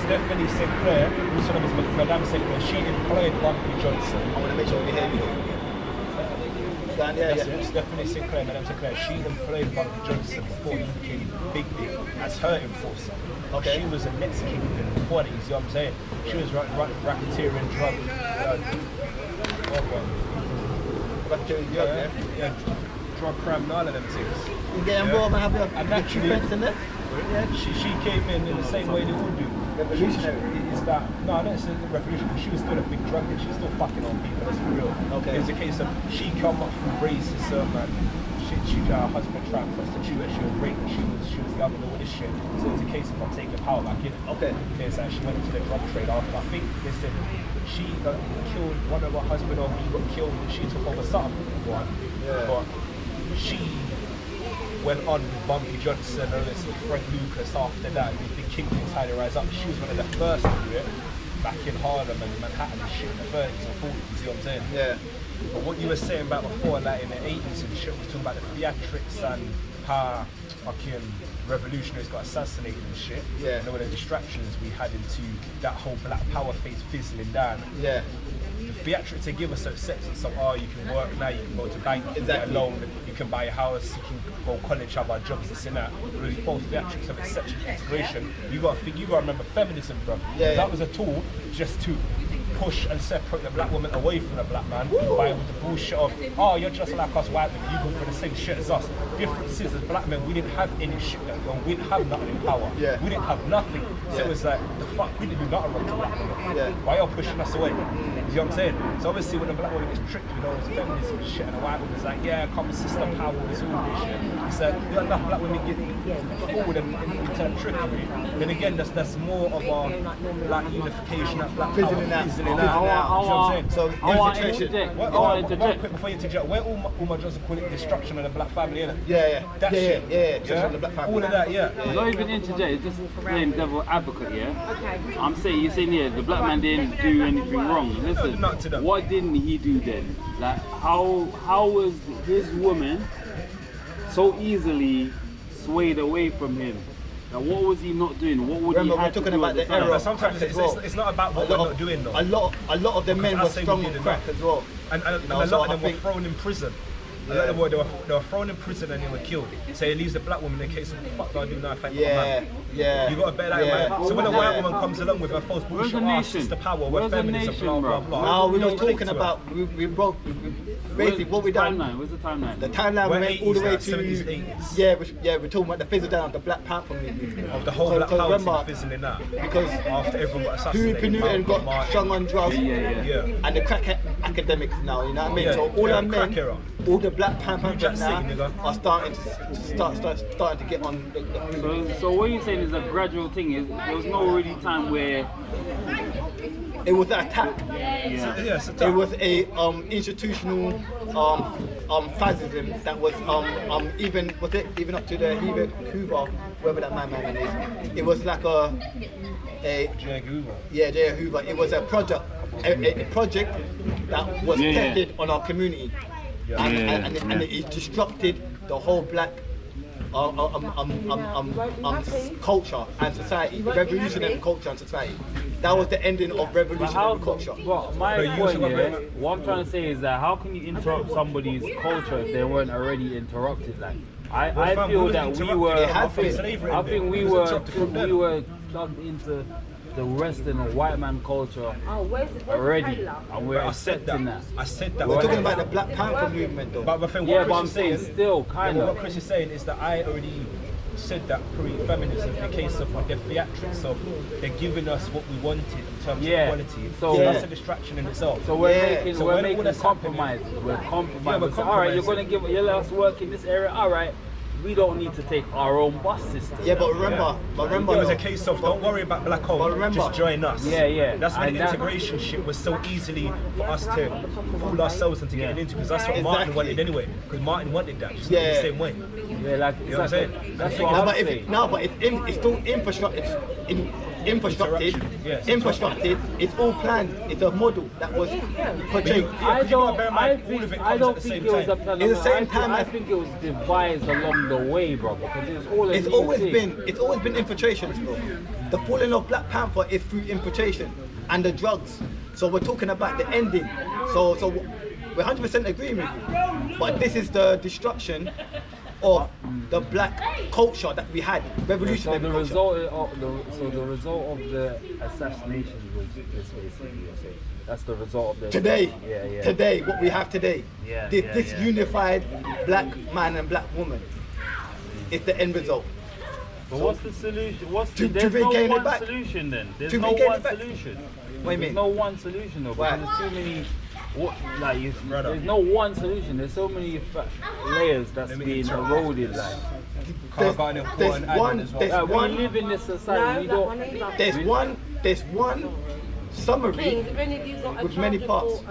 [SPEAKER 12] Stephanie Sinclair, also known as Madame Sinclair, she employed Bumpy Johnson.
[SPEAKER 1] I want to make sure we hear you.
[SPEAKER 12] Stephanie Sinclair, Madame Sinclair, she employed Bumpy Johnson before he became big as her enforcer.
[SPEAKER 1] Okay.
[SPEAKER 12] She was a next kingpin before that, you see what I'm saying? She was racketeering drug. Drug crime and all of them things.
[SPEAKER 1] You get involved and have your
[SPEAKER 12] naturally,
[SPEAKER 1] friends in there?
[SPEAKER 12] Yeah, she came in the same way they all do. Revolutionary. It's that, no, I don't say revolutionary. She was still a big drug dealer. She was still fucking on people. Let's be real.
[SPEAKER 1] Okay.
[SPEAKER 12] It was a case of she come up through racism and her husband tried to prostitute her. She was raped. She was the other and all this shit. So it's a case of I'm taking power back in.
[SPEAKER 1] Okay.
[SPEAKER 12] It's like she went into the drug trade after. I think they said she got killed. One of her husband or he got killed and she took over something. Right? Yeah. But she went on with Bumpy Johnson and Frank Lucas after that. The big kingpins had to rise up. She was one of the first to do it back in Harlem and Manhattan and shit in the 30s and 40s, you see what I'm saying? Yeah. But what you were saying about before, like in the 80s and shit, we were talking about the theatrics and how fucking revolutionaries got assassinated and shit. Yeah. And all the distractions we had into that whole Black Power phase fizzling down. Yeah. The theatrics they give us acceptance of, you can work now, you can go to bank, you can get a loan, you can buy a house, you can go college, have our jobs, this and that. Those false theatrics of acceptance and integration, you gotta remember feminism, bro. Yeah, that was a tool just to push and separate the black woman away from the black man by with the bullshit of, you're just like us white women, you go through the same shit as us. Difference is, as black men, we didn't have any shit that wrong, we didn't have nothing in power. Yeah. We didn't have nothing. So it was like, the fuck, we didn't do nothing wrong to black women. Yeah. Why y'all pushing us away? You see what I'm saying? So obviously when the black woman gets tricked with all this feminism and shit, and the white woman's like, come sister power, this all this shit. It's like, enough black women get forward and into that trickery. Then again, that's more of a like unification of black power. Fizzling out. So
[SPEAKER 13] I want to interject.
[SPEAKER 12] One quick before you interject, where Umar Johnson call it destruction of the black family, innit?
[SPEAKER 1] Yeah.
[SPEAKER 12] That shit.
[SPEAKER 1] Destruction of the black family.
[SPEAKER 12] All of that,
[SPEAKER 13] Not even interject, it's just playing devil advocate, Okay. I'm saying, you're saying the black man didn't do anything wrong. Listen, what didn't he do then? Like, how was his woman so easily swayed away from him? Now, what was he not doing? What would he have to do
[SPEAKER 1] about the era?
[SPEAKER 12] Sometimes it's not about what we're not doing though.
[SPEAKER 1] A lot of the men were strong on crack as well.
[SPEAKER 12] And a lot of them were thrown in prison. A lot of them they were thrown in prison and they were killed. So it leaves the black woman in the case of what the fuck do I do now if I man? You got to bear that in mind. So when a white woman comes along with her false bullshit, sister power, we're feminism, blah blah blah.
[SPEAKER 1] No, we're not talking about basically what we done.
[SPEAKER 13] Where's the timeline?
[SPEAKER 1] The timeline went all the way to
[SPEAKER 3] 70s, 80s.
[SPEAKER 1] we're talking about the fizzle down of the Black Panther movement.
[SPEAKER 3] Of the whole Black Panther thing fizzling out.
[SPEAKER 1] Because
[SPEAKER 3] after everyone got
[SPEAKER 1] Huey
[SPEAKER 3] assassinated,
[SPEAKER 1] P. Newton got strung on drugs, and the crack academics now, you know what I mean?
[SPEAKER 3] Yeah,
[SPEAKER 1] so all
[SPEAKER 3] yeah,
[SPEAKER 1] our
[SPEAKER 3] the
[SPEAKER 1] men,
[SPEAKER 3] crack era.
[SPEAKER 1] all the Black Panther
[SPEAKER 3] Jack
[SPEAKER 1] now
[SPEAKER 3] City, nigga.
[SPEAKER 1] are starting to get on the
[SPEAKER 13] So what you're saying is a gradual thing. There was no really time where
[SPEAKER 1] it was an attack.
[SPEAKER 3] Yeah.
[SPEAKER 1] It was a institutional fascism that was even up to the Hoover, whoever that man is. It was like
[SPEAKER 3] J. Hoover.
[SPEAKER 1] Yeah, J. Hoover. It was a project that was tested on our community, and it disrupted the whole black culture and society, revolutionary culture and society. That was the ending of revolutionary culture.
[SPEAKER 13] Well, my point here, what I'm trying to say is that how can you interrupt somebody's culture if they weren't already interrupted? Like, I feel that we were, I think we were plugged into the Western or white man culture already, and we're accepting that.
[SPEAKER 3] I said that.
[SPEAKER 1] We're talking about the Black Panther movement, though.
[SPEAKER 3] But what
[SPEAKER 13] I'm saying still kind of.
[SPEAKER 3] What Chris is saying is that I already said that pre-feminism, in the case of the theatrics of they're giving us what we wanted in terms of quality. So that's a distraction in itself.
[SPEAKER 13] So we're making compromises. We're compromising. All right, you're going to let us work in this area. All right. We don't need to take our own bus system.
[SPEAKER 1] Yeah, but remember,
[SPEAKER 3] it was a case of don't worry about black hole, just join us.
[SPEAKER 13] Yeah.
[SPEAKER 3] That's why the integration shit was so easily for us to fool ourselves into getting into, because that's what Martin wanted anyway. Because Martin wanted that, just in the same way.
[SPEAKER 13] Yeah, like
[SPEAKER 3] you know what I'm saying?
[SPEAKER 13] That's what I'm saying.
[SPEAKER 1] But it's still infrastructure. Infrastructured, it's all planned. It's a model that was portrayed.
[SPEAKER 13] I don't think it was a plan.
[SPEAKER 1] At the same time,
[SPEAKER 13] I think it was devised along the way, bro. Because
[SPEAKER 1] it's always been infiltration, bro. The falling of Black Panther is through infiltration and the drugs. So we're talking about the ending. So we're 100% agreeing with you. But this is the destruction of the black culture that we had, revolutionary culture.
[SPEAKER 13] The result of the assassination was this, basically. That's the result of the
[SPEAKER 1] today.
[SPEAKER 13] Yeah.
[SPEAKER 1] Today, what we have today, this unified black man and black woman, is the end result.
[SPEAKER 13] But what's the solution?
[SPEAKER 1] There's no one
[SPEAKER 13] solution then. There's no one solution. What do you mean? There's no one solution though. Because there's too many. There's no one solution. There's so many layers that's being eroded.
[SPEAKER 1] There's one.
[SPEAKER 13] We live in this society.
[SPEAKER 1] There's one summary with many parts.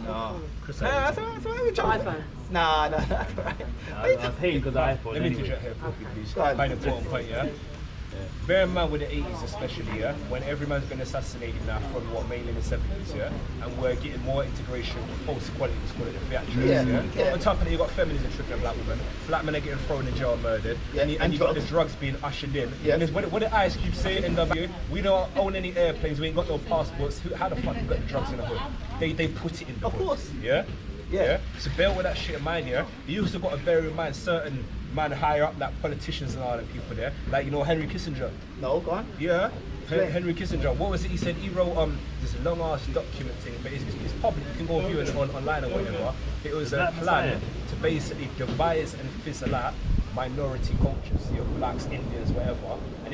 [SPEAKER 3] Nah,
[SPEAKER 1] that's alright. Nah, that's alright.
[SPEAKER 13] I was hating because I iPhone.
[SPEAKER 3] Let me interject here quickly, please. Kind of important point, yeah. Bear in mind with the 80s especially, yeah, when every man's been assassinated now from mainly in the 70s, yeah, and we're getting more integration with false equality, let's call it the theatrics, yeah. On top of that, you got feminism tripping black women, black men are getting thrown in jail and murdered, and you got the drugs being ushered in. Yeah. And what did Ice Cube say in NW? We don't own any airplanes, we ain't got no passports. How the fuck you got the drugs in the hood? They put it in the hood. Of course. Yeah. So bear with that shit in mind, yeah. You also got to bear in mind certain man higher up, like politicians and all them people there, like Henry Kissinger.
[SPEAKER 1] No, go on.
[SPEAKER 3] Yeah, Henry Kissinger. What was it he said? He wrote this long ass document thing, but it's public. You can go view it online or whatever. It was a plan to basically devise and fizzle out minority cultures, blacks, Indians, whatever. And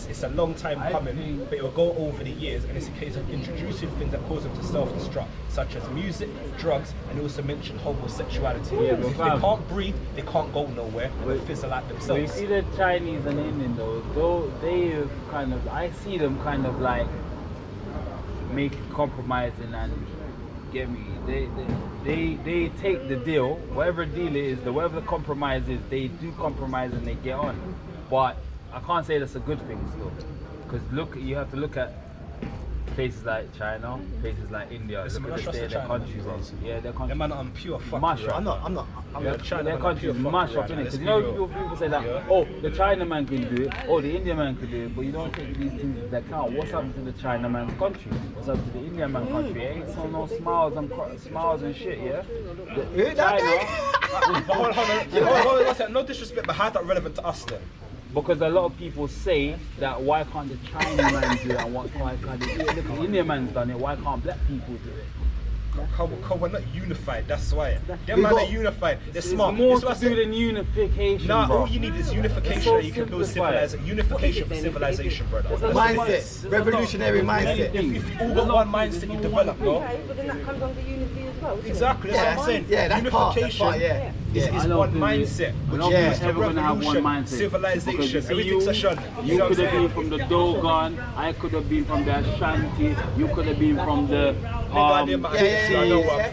[SPEAKER 3] it's a long time coming, but it will go over the years, and it's a case of introducing things that cause them to self-destruct, such as music, drugs, and also mention homosexuality. If they can't breathe, they can't go nowhere, and they fizzle out themselves.
[SPEAKER 13] So you see the Chinese and Indian though, they kind of, I see them kind of like making compromising and get me. They take the deal, whatever deal it is, whatever the compromise is, they do compromise and they get on. But I can't say that's a good thing still, because you have to look at places like China, places like India. Look at the state of their countries. Yeah, their countries.
[SPEAKER 3] Man, I'm pure fucking
[SPEAKER 13] mash up.
[SPEAKER 1] I'm not.
[SPEAKER 13] Their countries mash up, innit? Because people say that, oh, the China man can do it, oh, the Indian man can do it, but you don't take these things into account. What's happened to the China man's country? What's happened to the Indian man's country? It ain't so no smiles and shit, yeah?
[SPEAKER 3] Hold on. No disrespect, but how's that relevant to us then?
[SPEAKER 13] Because a lot of people say that why can't the China man do it and why can't the Indian man's done it, why can't black people do it?
[SPEAKER 12] Because we're not unified, that's why. Them
[SPEAKER 1] We
[SPEAKER 12] man
[SPEAKER 1] got-
[SPEAKER 12] are unified, they're
[SPEAKER 13] It's
[SPEAKER 12] smart.
[SPEAKER 13] more
[SPEAKER 12] It's what I
[SPEAKER 13] to do
[SPEAKER 12] said.
[SPEAKER 13] than unification,
[SPEAKER 12] Nah,
[SPEAKER 13] bro.
[SPEAKER 12] all you need is unification
[SPEAKER 13] It's so
[SPEAKER 12] that you can build
[SPEAKER 13] simplified.
[SPEAKER 12] civilization. Unification for civilization, brother.
[SPEAKER 1] Mindset, revolutionary mindset.
[SPEAKER 12] If you all got one mindset, you develop, no?
[SPEAKER 2] Okay, but then that comes under unity as well. isn't it?
[SPEAKER 12] Exactly, that's what I'm saying.
[SPEAKER 1] Yeah, that's part,
[SPEAKER 12] Unification
[SPEAKER 1] yeah.
[SPEAKER 12] is one mindset.
[SPEAKER 13] I don't
[SPEAKER 1] Yeah.
[SPEAKER 13] think we're ever going to have one mindset.
[SPEAKER 12] Civilization,
[SPEAKER 13] Because you see,
[SPEAKER 12] everything's a shun.
[SPEAKER 13] You could have been from the Dogon, I could have been from the Ashanti, you could have been from the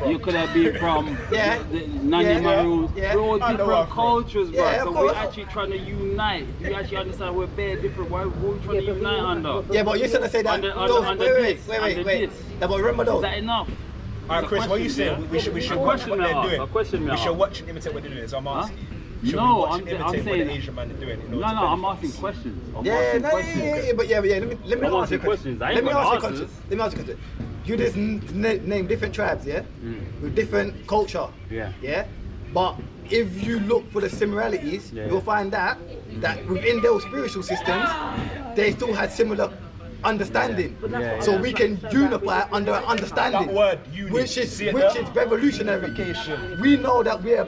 [SPEAKER 13] you could have been from the Nani Maroons. We're all different cultures, bro.
[SPEAKER 1] Yeah, of
[SPEAKER 13] So
[SPEAKER 1] course.
[SPEAKER 13] we're actually trying to unite. Do you actually understand we're very different? Why are we trying to unite under?
[SPEAKER 1] Yeah, but you're trying to say that. Wait. Now, but remember though.
[SPEAKER 13] Is that enough?
[SPEAKER 12] Alright, Chris, what are you saying? We should watch what they're doing. We should watch and imitate what they're doing. So I'm asking. Should we watch and imitate what the Asian man are doing?
[SPEAKER 13] No, I'm asking questions.
[SPEAKER 1] But let me ask you a question. Let me ask you a question. You just name different tribes, yeah? With different culture. Yeah? But if you look for the similarities, you'll find that within those spiritual systems, they still had similar understanding. So we can unify under an understanding.
[SPEAKER 12] That word,
[SPEAKER 1] which is revolutionary. We know that we are